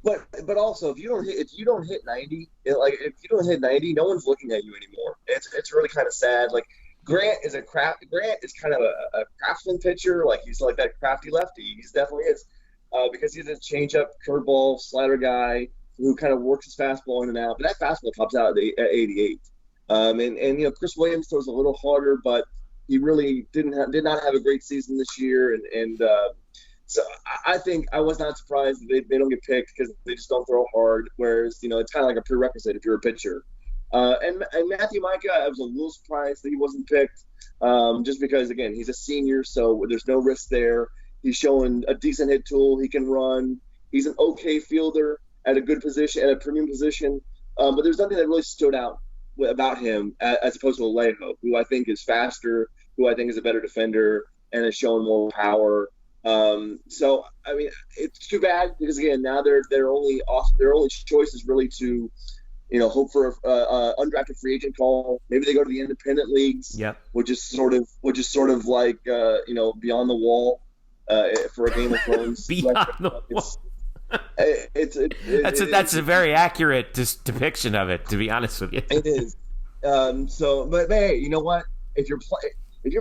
But also, if you don't hit 90, no one's looking at you anymore. It's really kind of sad. Like, Grant is kind of a craftsman pitcher. Like, he's like that crafty lefty. He definitely is, because he's a changeup, curveball, slider guy who kind of works his fastball in and out. But that fastball pops out at 88. And Chris Williams throws a little harder, but he really did not have a great season this year, so I think I was not surprised that they don't get picked, because they just don't throw hard. Whereas it's kind of like a prerequisite if you're a pitcher. And Matthew Micah, I was a little surprised that he wasn't picked, just because, again, he's a senior, so there's no risk there. He's showing a decent hit tool. He can run. He's an okay fielder at a good position, at a premium position. But there's nothing that really stood out about him as opposed to Alejo, who I think is faster, who I think is a better defender and has shown more power. So I mean, it's too bad because again, now their only choice is really to, hope for a undrafted free agent call. Maybe they go to the independent leagues, which is sort of like beyond the wall for a Game of Thrones. Beyond the wall. That's a very accurate depiction of it, to be honest with you. It is. But hey, you know what? If you're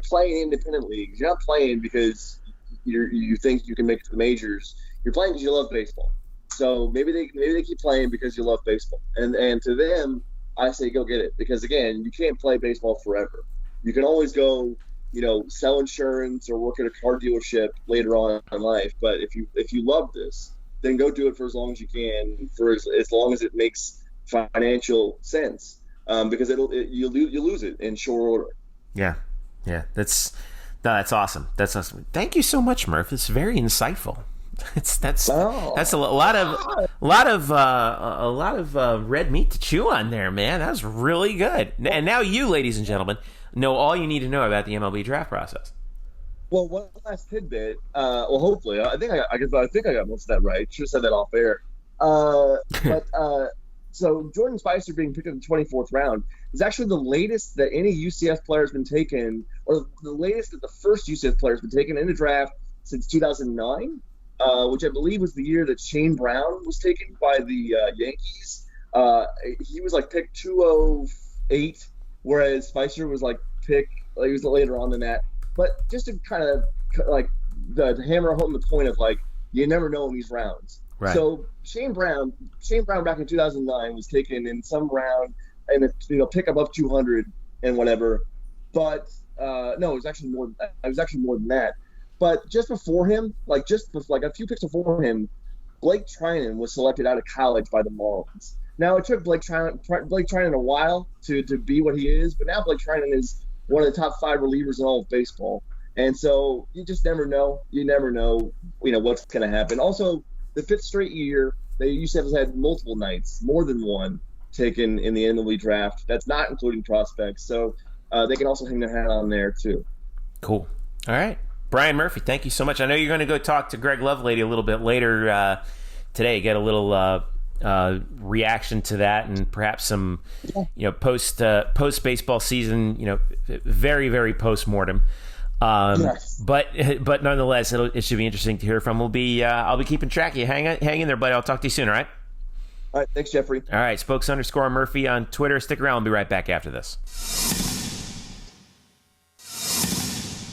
playing independent leagues, you're not playing because you think you can make it to the majors. You're playing because you love baseball. So maybe they keep playing because you love baseball. And to them, I say go get it, because again, you can't play baseball forever. You can always go, sell insurance or work at a car dealership later on in life. But if you love this, then go do it for as long as you can, for as long as it makes financial sense. Because you lose it in short order. Yeah. That's awesome. That's awesome. Thank you so much, Murph. It's very insightful. That's a lot of red meat to chew on there, man. That was really good. And now you, ladies and gentlemen, know all you need to know about the MLB draft process. Well, one last tidbit. Hopefully, I think I got most of that right. Should have said that off air. So Jordan Spicer being picked in the 24th round is actually the latest that any UCF player has been taken, or the latest that the first UCF player has been taken in a draft since 2009, which I believe was the year that Shane Brown was taken by the Yankees. He was like pick 208, whereas Spicer was like he was later on than that. But just to kind of like to hammer home the point of like, you never know in these rounds. Right. So Shane Brown back in 2009 was taken in some round and pick above 200 and whatever. But no, it was actually more than that. But just before him, a few picks before him, Blake Trinan was selected out of college by the Marlins. Now it took Blake Trinan a while to be what he is, but now Blake Trinan is one of the top 5 relievers in all of baseball. And so you just never know. You never know, what's going to happen. Also, the 5th straight year, UCF has had multiple nights, more than one, taken in the MLB draft. That's not including prospects. So they can also hang their hat on there, too. Cool. All right. Brian Murphy, thank you so much. I know you're going to go talk to Greg Lovelady a little bit later today, get a little reaction to that, and perhaps some, post baseball season, very, very post-mortem. Yes. But nonetheless, it should be interesting to hear from. I'll be keeping track of you. Hang in there, buddy. I'll talk to you soon. All right. All right. Thanks, Jeffrey. All right. Spokes_Murphy on Twitter. Stick around. I'll be right back after this.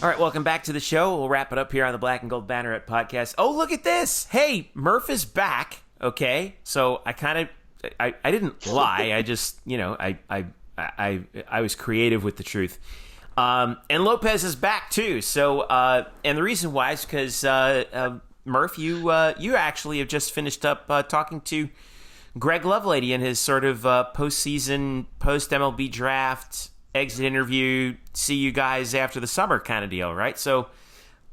All right. Welcome back to the show. We'll wrap it up here on the Black and Gold Banneret podcast. Oh, look at this. Hey, Murph is back. Okay. So I didn't lie. I just, I was creative with the truth. And Lopez is back too. So, and the reason why is because Murph, you actually have just finished up talking to Greg Lovelady in his sort of postseason, post MLB draft exit interview. See you guys after the summer kind of deal, right? So,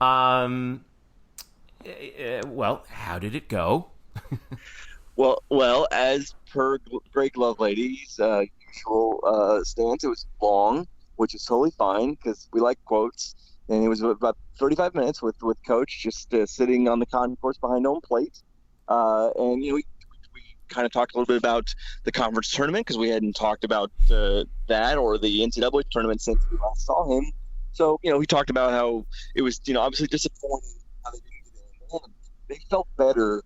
well, how did it go? Well, as per Greg Lovelady's usual stance, it was long, which is totally fine because we like quotes. And it was about 35 minutes with Coach just sitting on the concourse behind home plate. And, we kind of talked a little bit about the conference tournament because we hadn't talked about that or the NCAA tournament since we last saw him. So, he talked about how it was, obviously disappointing how they didn't get in. They felt better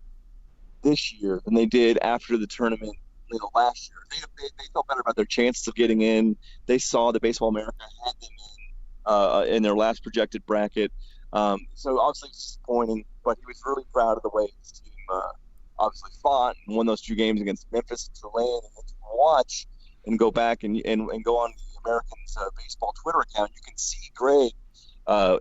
this year than they did after the tournament last year. They felt better about their chances of getting in. They saw that Baseball America had them in their last projected bracket. So obviously disappointing, but he was really proud of the way his team obviously fought and won those 2 games against Memphis and Tulane. And if you watch and go back and go on the Americans baseball Twitter account, you can see Greg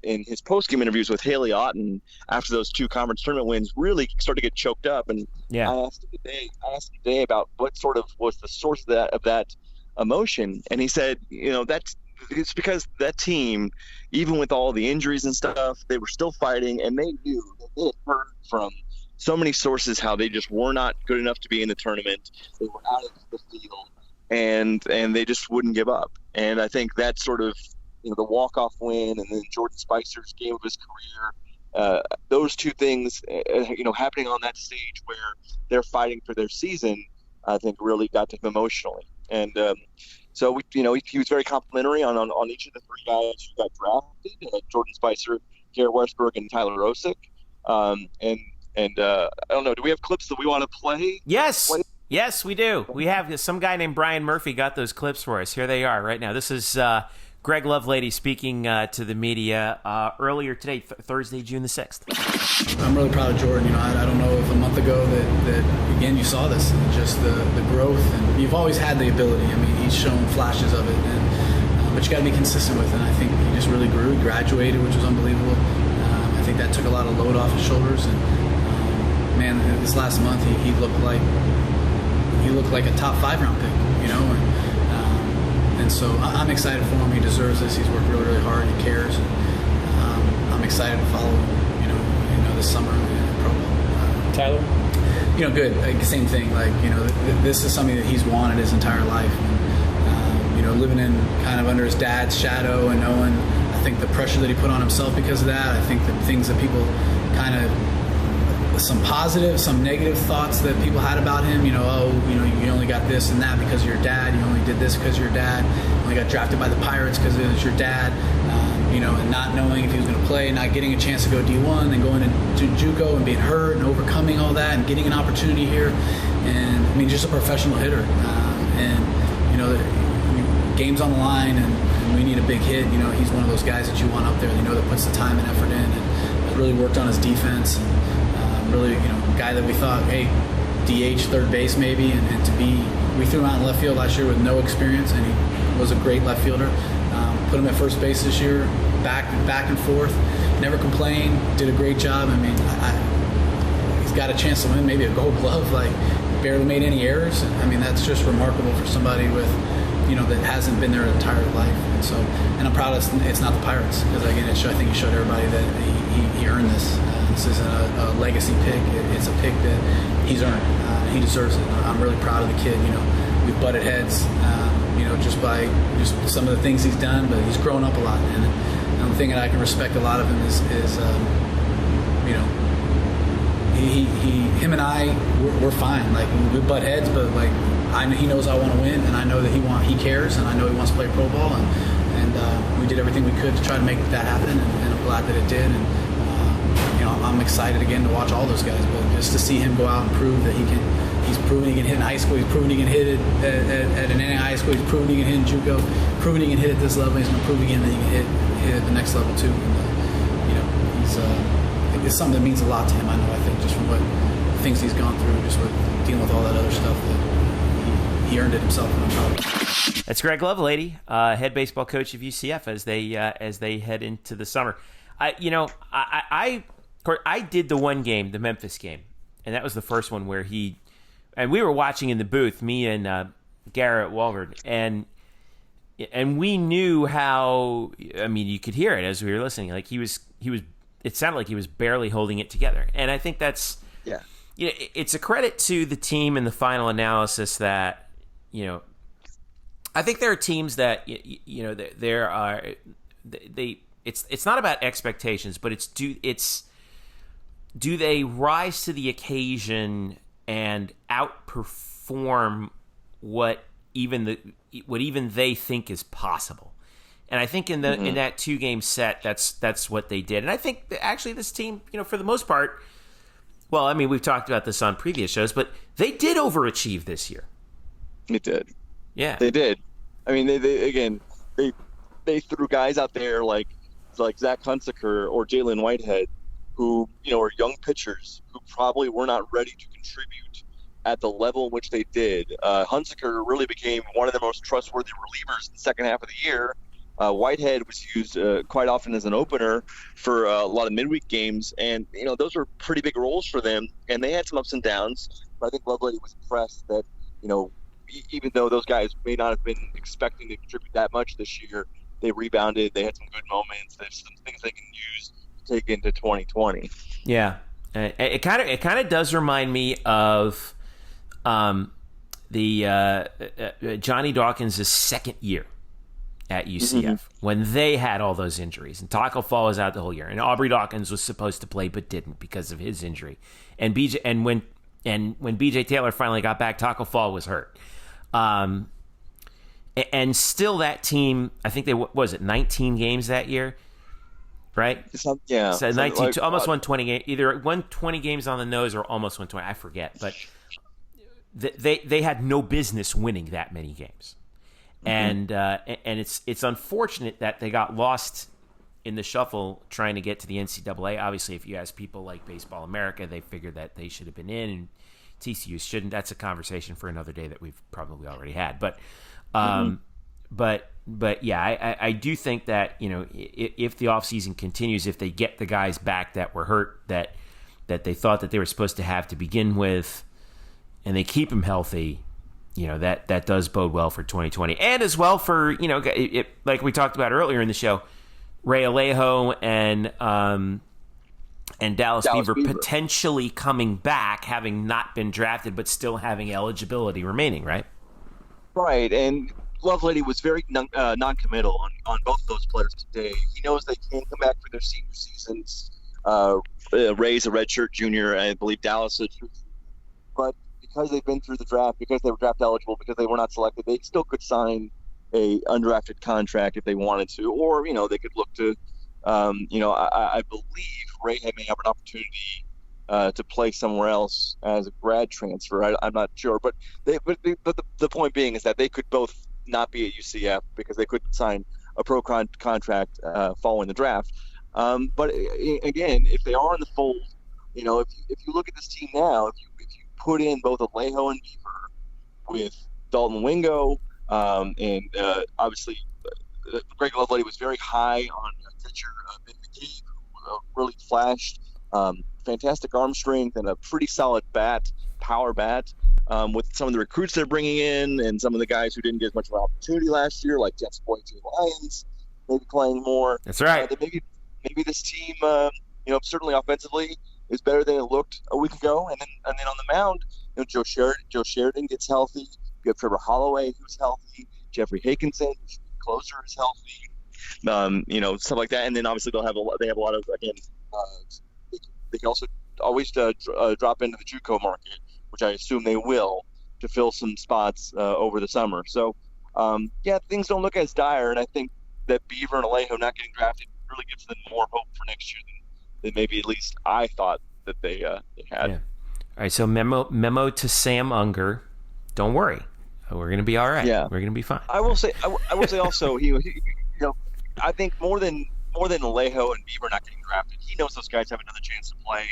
in his post-game interviews with Haley Otten after those 2 conference tournament wins really started to get choked up. And yeah. I asked him today about what sort of was the source of that emotion. And he said, it's because that team, even with all the injuries and stuff, they were still fighting, and they knew that they had heard from so many sources how they just were not good enough to be in the tournament. They were out of the field, and they just wouldn't give up. And I think that's sort of, the walk-off win and then Jordan Spicer's game of his career those two things, happening on that stage where they're fighting for their season, I think really got to him emotionally. And so he was very complimentary on each of the three guys who got drafted: Jordan Spicer, Garrett Westberg, and Tyler Osick. And I don't know. Do we have clips that we want to play? Yes, we do. We have some guy named Brian Murphy got those clips for us. Here they are right now. This is Greg Lovelady speaking to the media earlier today, Thursday, June the 6th. I'm really proud of Jordan. I don't know if a month ago that again, you saw this, and just the growth. And you've always had the ability. I mean, he's shown flashes of it, but you got to be consistent with it. And I think he just really grew. He graduated, which was unbelievable. I think that took a lot of load off his shoulders. And man, this last month he looked like a top 5 round pick. And so I'm excited for him. He deserves this. He's worked really, really hard. He cares. I'm excited to follow him. This summer in Pro Bowl. Tyler, good. Like, same thing. This is something that he's wanted his entire life. And, living in kind of under his dad's shadow and knowing, I think the pressure that he put on himself because of that. I think the things that people kind of, some positive, some negative thoughts that people had about him. You only got this and that because of your dad. You only did this because of your dad. You only got drafted by the Pirates because it was your dad. And not knowing if he was going to play, not getting a chance to go D1, and going to JUCO and being hurt and overcoming all that and getting an opportunity here. And I mean, just a professional hitter. Game's on the line, and we need a big hit. He's one of those guys that you want up there. That puts the time and effort in, and really worked on his defense. Really, guy that we thought, hey, DH, third base maybe, and we threw him out in left field last year with no experience, and he was a great left fielder. Put him at first base this year, back and forth, never complained, did a great job. I mean, he's got a chance to win maybe a Gold Glove, barely made any errors. I mean, that's just remarkable for somebody with, that hasn't been there their entire life. And I'm proud it's not the Pirates, because again, I think he showed everybody that he earned this. This isn't a legacy pick. It's a pick that he's earned. He deserves it. I'm really proud of the kid. We've butted heads, just by some of the things he's done, but he's grown up a lot. And the thing that I can respect a lot of him is him and I, we're fine. We butt heads, but he knows I want to win, and I know that he cares, and I know he wants to play pro ball, and we did everything we could to try to make that happen, and I'm glad that it did. And I'm excited again to watch all those guys, but just to see him go out and prove that he's proven he can hit in high school, he's proven he can hit it at an NAIA high school, he's proven he can hit in JUCO, proven he can hit at this level, he's going to prove again that he can hit at the next level too. And, it's something that means a lot to him, I know. I think just from what things he's gone through, just with dealing with all that other stuff, that he earned it himself, and I'm proud of him. That's Greg Lovelady, head baseball coach of UCF as they head into the summer. I did the one game, the Memphis game, and that was the first one where and we were watching in the booth, me and Garrett Walvard, and we knew how, I mean, you could hear it as we were listening. It sounded like he was barely holding it together. And I think that's, it's a credit to the team in the final analysis that, I think there are teams that, it's not about expectations, but do they rise to the occasion and outperform what even they think is possible? And I think in that 2-game set, that's what they did. And I think that actually this team, for the most part, well, I mean, we've talked about this on previous shows, but they did overachieve this year. It did. Yeah, they did. I mean, they threw guys out there like Zach Hunsaker or Jalen Whitehead, who are young pitchers who probably were not ready to contribute at the level in which they did. Hunsaker really became one of the most trustworthy relievers in the second half of the year. Whitehead was used quite often as an opener for a lot of midweek games, and those were pretty big roles for them, and they had some ups and downs. But I think Lovelady was impressed that even though those guys may not have been expecting to contribute that much this year, they rebounded. They had some good moments. There's some things they can use to take into 2020. Yeah, it kind of does remind me of the Johnny Dawkins' second year. at UCF when they had all those injuries. And Taco Fall was out the whole year. And Aubrey Dawkins was supposed to play but didn't because of his injury. And when BJ Taylor finally got back, Taco Fall was hurt. And still that team, I think they, 19 games that year? Right? Yeah. So 19, almost won 20 games. Either won 20 games on the nose or almost won 20. I forget. But they had no business winning that many games. And it's unfortunate that they got lost in the shuffle trying to get to the NCAA. Obviously, if you ask people like Baseball America, they figured that they should have been in, and TCU shouldn't. That's a conversation for another day that we've probably already had. But yeah, I do think that, you know, if the offseason continues, if they get the guys back that were hurt, that they thought that they were supposed to have to begin with, and they keep them healthy, you know, that does bode well for 2020. And as well for, you know, like we talked about earlier in the show, Ray Alejo and Dallas Beaver potentially coming back, having not been drafted, but still having eligibility remaining, right? Right, and Lovelady was very non-committal on both of those players today. He knows they can come back for their senior seasons. Ray's a redshirt junior, I believe Dallas is, but because they've been through the draft, because they were draft eligible, because they were not selected, they still could sign a undrafted contract if they wanted to, or, you know, they could look to, you know, I believe Ray may have an opportunity to play somewhere else as a grad transfer. I'm not sure, but the point being is that they could both not be at UCF because they couldn't sign a pro contract following the draft. But again, if they are in the fold, you know, if you look at this team now, if you put in both Alejo and Beaver with Dalton Wingo, and obviously Greg Lovelady was very high on catcher Ben McKee, who really flashed fantastic arm strength and a pretty solid power bat. With some of the recruits they're bringing in and some of the guys who didn't get as much of an opportunity last year, like Jeff's boy to the Lions, maybe playing more. That's right. That maybe this team, you know, certainly offensively is better than it looked a week ago. And then on the mound, you know, Joe Sheridan gets healthy. You have Trevor Holloway, who's healthy. Jeffrey Hakinson, who's closer, is healthy. You know, stuff like that. And then obviously they have a lot of, again, they can also always drop into the JUCO market, which I assume they will, to fill some spots over the summer. So, yeah, things don't look as dire, and I think that Beaver and Alejo not getting drafted really gives them more hope for next year than maybe at least I thought that they had. Yeah. All right, so memo to Sam Unger, don't worry, we're going to be all right. Yeah, we're going to be fine. I will say also, he you know, I think more than Alejo and Beaver not getting drafted, he knows those guys have another chance to play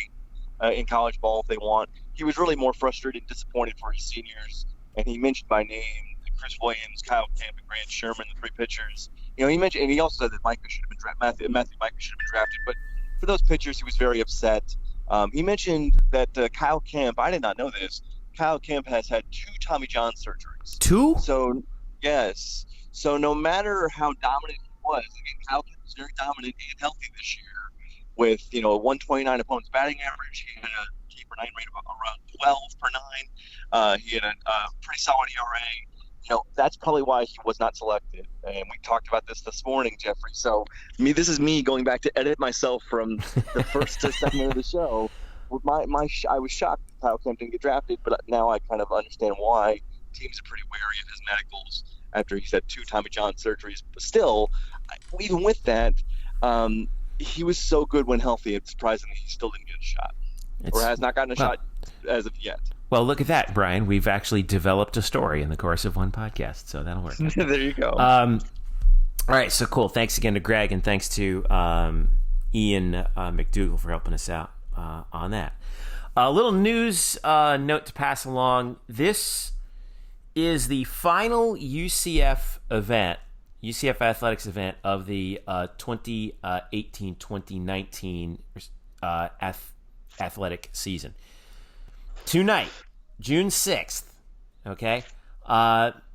in college ball if they want. He was really more frustrated and disappointed for his seniors, and he mentioned by name Chris Williams, Kyle Kemp, and Grant Sherman, the three pitchers. You know, he mentioned, and he also said that Micah should have been drafted. Matthew Micah should have been drafted, but for those pitchers, he was very upset. He mentioned that Kyle Kemp, I did not know this, Kyle Kemp has had 2 Tommy John surgeries. 2? So, yes. So no matter how dominant he was, again, Kyle Kemp was very dominant and healthy this year with, you know, a 129 opponent's batting average. He had a K/9 rate of around 12 per 9. He had a pretty solid ERA. You know, that's probably why he was not selected. And we talked about this morning, Jeffrey. So this is me going back to edit myself from the first segment of the show. With I was shocked that Kyle Kemp didn't get drafted, but now I kind of understand why. Teams are pretty wary of his medicals after he's had 2 Tommy John surgeries. But still, even with that, he was so good when healthy. It's surprising that he still didn't get a shot, or has not gotten a shot as of yet. Well, look at that, Brian. We've actually developed a story in the course of one podcast, so that'll work. There you go. All right, so cool. Thanks again to Greg, and thanks to Ian McDougall for helping us out on that. A little news note to pass along. This is the final UCF athletics event of the 2018-2019 athletic season. Tonight, June 6th, okay,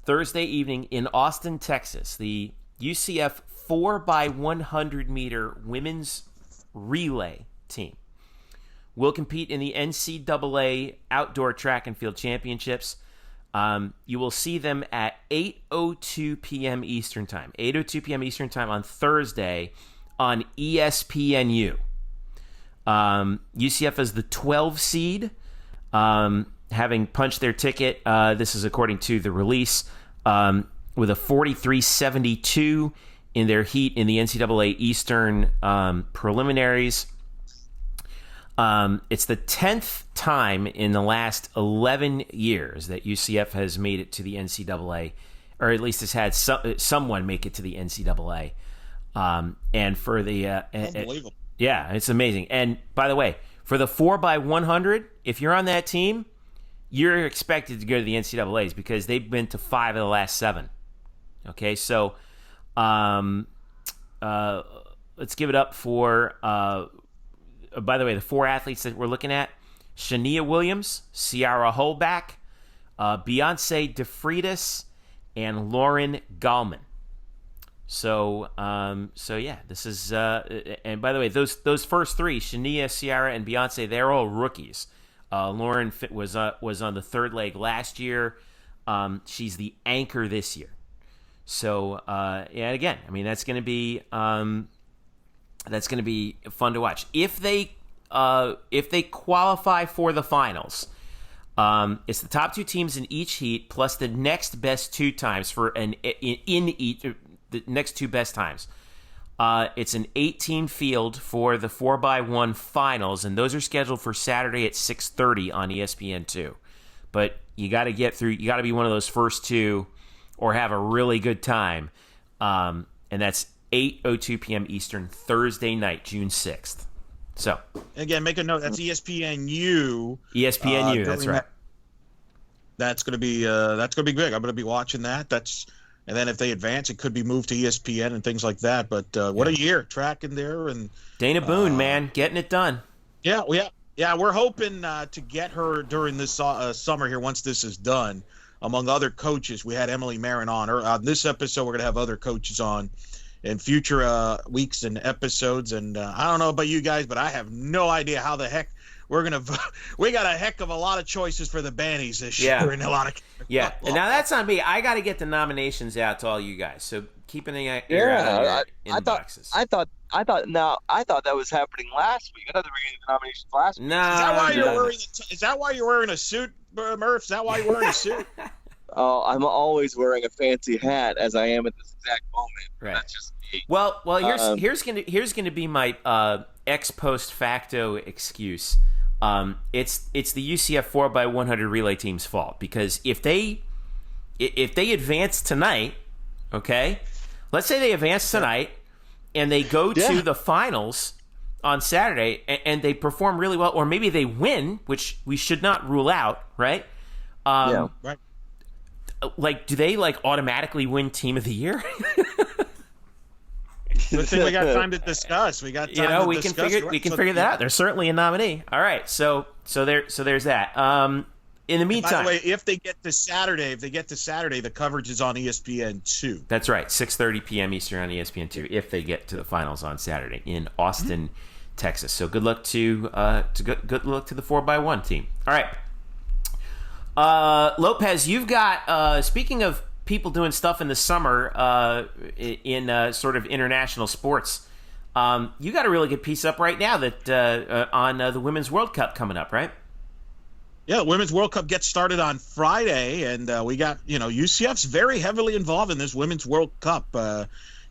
Thursday evening in Austin, Texas, the UCF 4x100 meter women's relay team will compete in the NCAA Outdoor Track and Field Championships. You will see them at 8:02 p.m. Eastern Time. 8:02 p.m. Eastern Time on Thursday on ESPNU. UCF is the 12 seed, having punched their ticket. This is according to the release, with a 43-72 in their heat in the NCAA Eastern preliminaries. It's the 10th time in the last 11 years that UCF has made it to the NCAA, or at least has had someone make it to the NCAA. And for the unbelievable. Yeah, it's amazing. And by the way, for the 4x100, if you're on that team, you're expected to go to the NCAAs because they've been to 5 of the last 7. Okay, so let's give it up for, by the way, the 4 athletes that we're looking at: Shania Williams, Ciara Holback, Beyonce DeFreitas, and Lauren Gallman. So yeah, this is and by the way, those first 3, Shania, Ciara, and Beyonce, they're all rookies. Lauren was on the 3rd leg last year. She's the anchor this year. So yeah, again, I mean that's going to be fun to watch if they qualify for the finals. It's the top 2 teams in each heat plus the next best 2 times for the next 2 best times. It's an 18 field for the 4x1 finals, and those are scheduled for Saturday at 6:30 on ESPN2. But you got to get through. You got to be one of those first 2, or have a really good time. And that's 8:02 p.m. Eastern, Thursday night, June 6th. So again, make a note. That's ESPNU. ESPNU. That's right. That's going to be big. I'm going to be watching that. And then if they advance, it could be moved to ESPN and things like that. But what a year tracking there, and Dana Boone, man, getting it done. Yeah. We're hoping to get her during this summer here once this is done. Among other coaches, we had Emily Marron on this episode. We're going to have other coaches on in future weeks and episodes. And I don't know about you guys, but I have no idea how the heck we're going to vote. We got a heck of a lot of choices for the Bannies this year. In a lot of and now that's on me. I got to get the nominations out to all you guys. So keep an ear out on your inboxes. I thought that was happening last week. I thought they were getting the nominations last week. No. Is that why you're wearing a suit, Murph? Is that why you're wearing a suit? Oh, I'm always wearing a fancy hat, as I am at this exact moment. Right. That's just me. Well, here's gonna be my ex post facto excuse. It's the UCF 4x100 relay team's fault, because if they advance tonight, okay, let's say they advance tonight and they go to the finals on Saturday and they perform really well, or maybe they win, which we should not rule out, right? Right. Like, do they automatically win Team of the Year? Good thing we got time to discuss. We got time we can figure that out. There's certainly a nominee. All right, so there's that. In the meantime, by the way, if they get to Saturday, the coverage is on ESPN2. That's right, 6:30 p.m. Eastern on ESPN2. If they get to the finals on Saturday in Austin, Texas. So good luck to good luck to the 4x1 team. All right, Lopez, you've got speaking of people doing stuff in the summer in sort of international sports. You got a really good piece up right now that on the Women's World Cup coming up, right? Yeah, the Women's World Cup gets started on Friday, and we got, UCF's very heavily involved in this Women's World Cup.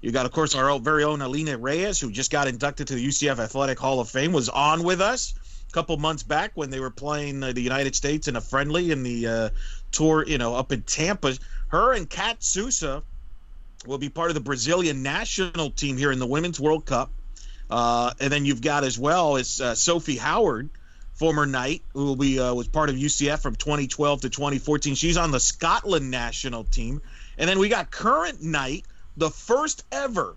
You got, of course, our very own Alina Reyes, who just got inducted to the UCF Athletic Hall of Fame, was on with us a couple months back when they were playing the United States in a friendly in the tour, up in Tampa. Her and Kat Sousa will be part of the Brazilian national team here in the Women's World Cup. And then you've got as well as Sophie Howard, former Knight, who was part of UCF from 2012 to 2014. She's on the Scotland national team. And then we got current Knight, the first ever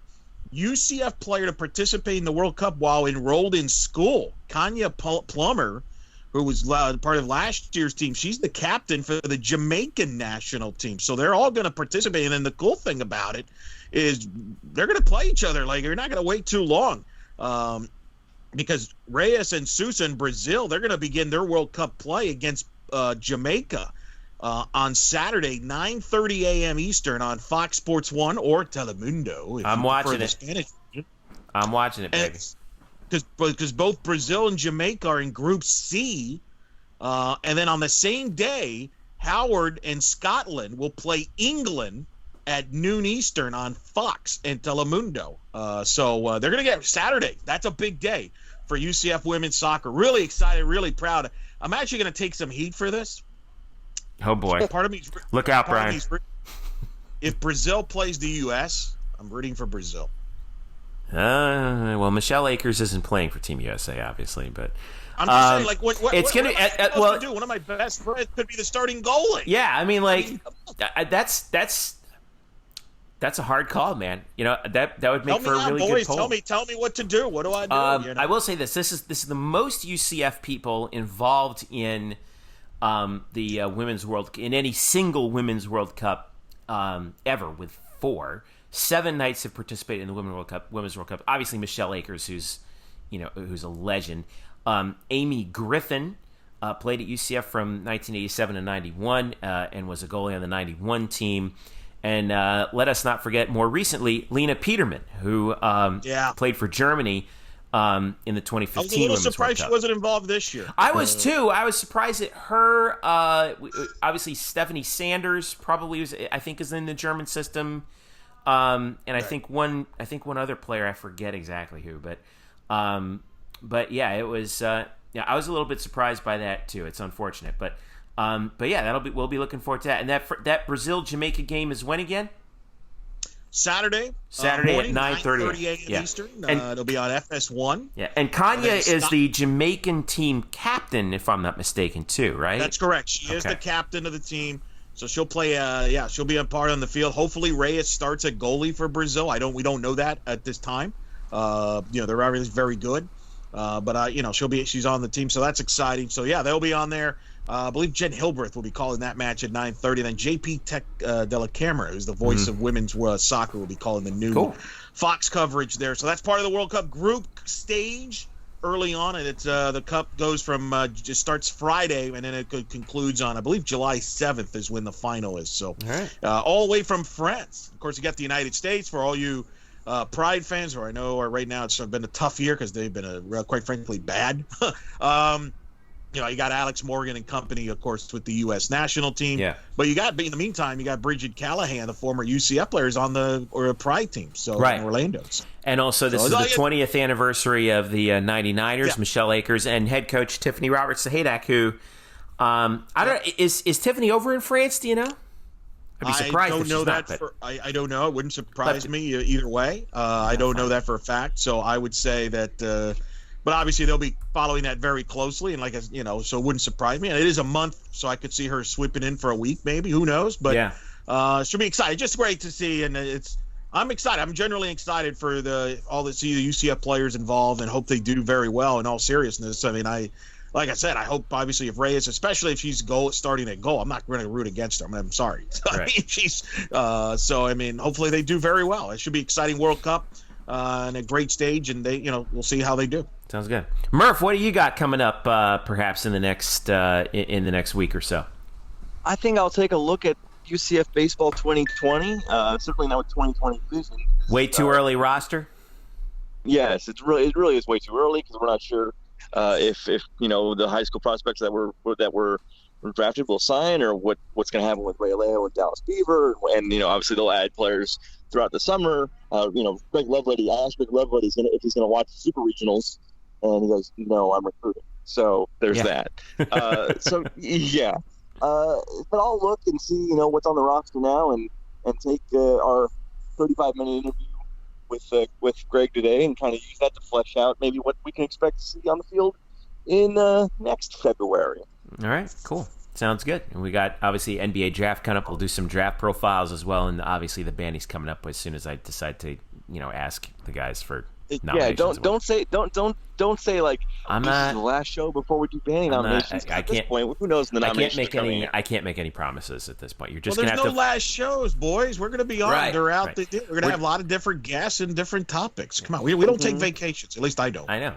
UCF player to participate in the World Cup while enrolled in school, Kanya Plummer, who was part of last year's team. She's the captain for the Jamaican national team. So they're all going to participate. And then the cool thing about it is they're going to play each other. They're not going to wait too long. Because Reyes and Sousa in Brazil, they're going to begin their World Cup play against Jamaica on Saturday, 9:30 a.m. Eastern on Fox Sports 1 or Telemundo. I'm watching it. Spanish. I'm watching it, baby. Because both Brazil and Jamaica are in Group C. And then on the same day, Howard and Scotland will play England at noon Eastern on Fox and Telemundo. So they're going to get Saturday. That's a big day for UCF women's soccer. Really excited, really proud. I'm actually going to take some heat for this. Oh, boy. Part of me's, Look out, Brian. If Brazil plays the U.S., I'm rooting for Brazil. Well, Michelle Akers isn't playing for Team USA, obviously, but I'm just saying, like, what it's am gonna I supposed to do? One of my best friends could be the starting goalie. Yeah, I mean, like, that's a hard call, man. You know, that would make for a really good poll. Tell me what to do. What do I do? I will say this: this is the most UCF people involved in the women's World in any single women's World Cup ever, with 4. 7 Knights have participated in the Women's World Cup. Obviously, Michelle Akers, who's a legend. Amy Griffin played at UCF from 1987 to 91 and was a goalie on the 91 team. And let us not forget, more recently, Lena Peterman, who played for Germany in the 2015 Women's World Cup. I was a little surprised she wasn't involved this year. I was too. I was surprised at her. Obviously, Stephanie Sanders probably is in the German system. And I think one other player, I forget exactly who, but yeah, it was. I was a little bit surprised by that too. It's unfortunate, but yeah, we'll be looking forward to that. And that Brazil Jamaica game is when again? Saturday morning, at 9:30 a.m. Eastern. It'll be on FS1. Yeah, and Kanya is the Jamaican team captain, if I'm not mistaken, too, right? That's correct. She is the captain of the team. So she'll play. She'll be a part on the field. Hopefully, Reyes starts at goalie for Brazil. We don't know that at this time. They're obviously very good, but she's on the team, so that's exciting. So yeah, they'll be on there. I believe Jen Hilbreth will be calling that match at 9:30. Then JP Della Camera, who's the voice of women's soccer, will be calling the new Fox coverage there. So that's part of the World Cup group stage. Early on, and it's the Cup goes from just starts Friday, and then it concludes on, I believe, July 7th is when the final is. So all the way from France. Of course, you got the United States for all you Pride fans, who I know are right now. It's been a tough year because they've been quite frankly bad. You got Alex Morgan and company, of course, with the U.S. national team. Yeah. But in the meantime, you got Bridget Callahan, the former UCF players, on the Pride team, in Orlando. And also, this is the 20th anniversary of the 99ers, Michelle Akers, and head coach Tiffany Roberts-Sahadak, who, I don't know, is Tiffany over in France, do you know? I'd be surprised if she's not. I don't know. It wouldn't surprise me either way. I don't know that for a fact. So I would say that but obviously they'll be following that very closely, and so it wouldn't surprise me. And it is a month, so I could see her sweeping in for a week, maybe. Who knows? But she'll be excited. Just great to see, and I'm excited. I'm generally excited for see the UCF players involved, and hope they do very well. In all seriousness, I mean, like I said, I hope obviously if Reyes, especially if she's starting at goal, I'm not going to root against her. I'm sorry. I mean, she's hopefully they do very well. It should be an exciting World Cup and a great stage, and we'll see how they do. Sounds good. Murph, what do you got coming up perhaps in the next week or so? I think I'll take a look at UCF Baseball 2020. Certainly not with 2020 vision. Way too early roster? Yes, it really is way too early because we're not sure if the high school prospects that were drafted will sign, or what's going to happen with Ray Leo and Dallas Beaver, and obviously they'll add players throughout the summer. Greg Lovelady, I asked Greg Lovelady if he's going to watch the Super Regionals, and he goes, "No, I'm recruiting." So there's that. So yeah, but I'll look and see what's on the roster now, and take our 35-minute interview with Greg today, and kind of use that to flesh out maybe what we can expect to see on the field in next February. All right, cool. Sounds good. And we got, obviously, NBA Draft coming up. We'll do some draft profiles as well, and obviously the bandy's coming up as soon as I decide to, ask the guys for nominations. Don't say like I'm this not, is the last show before we do banning nominations. I At this can't. point, who knows when the nominations are coming in. I can't make any promises at this point. You're just Well, gonna there's have no to. last shows, boys. We're going to be on Right, throughout right. the day. We're going to have a lot of different guests and different topics. Come on, we don't take vacations. At least I don't. I know.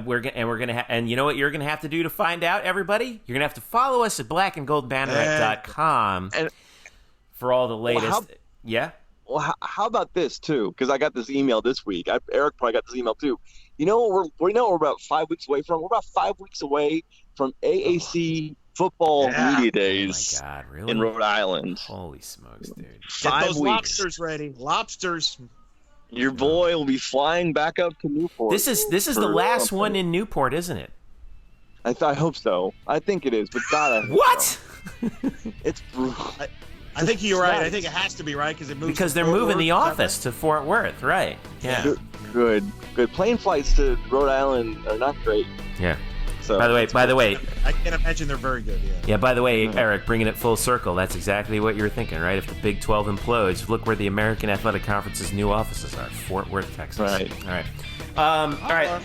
We're gonna and you know what you're gonna have to do to find out, everybody? You're gonna have to follow us at blackandgoldbanneret.com for all the latest. Yeah. Well, how about this too? Because I got this email this week. Eric probably got this email too. You know what we're about 5 weeks away from? We're about 5 weeks away from AAC football media days. Oh my God, really? In Rhode Island. Holy smokes, dude! Get 5 those weeks. lobsters ready. Lobsters. Your boy will be flying back up to Newport. This is the last one in Newport, isn't it? I hope so. I think it is, but God, I hope What? so. It's brutal. I think you're right. I think it has to be right because it moves. Because they're moving the office to Fort Worth, right? Yeah. Good. Plane flights to Rhode Island are not great. Yeah. So By the way, I can't imagine they're very good. Yeah. Yeah, by the way, Eric, bringing it full circle, that's exactly what you were thinking, right? If the Big 12 implodes, look where the American Athletic Conference's new offices are, Fort Worth, Texas. Right. All right. All right.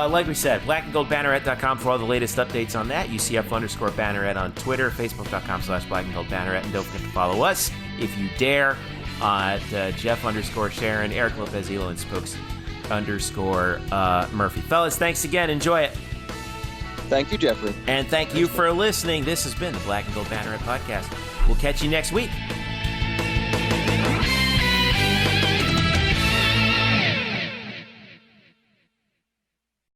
Like we said, blackandgoldbanneret.com for all the latest updates on that. UCF_Banneret on Twitter, Facebook.com/blackandgoldbanneret. And don't forget to follow us, if you dare, at Jeff_Sharon, Eric Lopez Elo, and Spokes_Murphy. Fellas, thanks again. Enjoy it. Thank you, Jeffrey. And thank you for listening. This has been the Black and Gold Banneret Podcast. We'll catch you next week.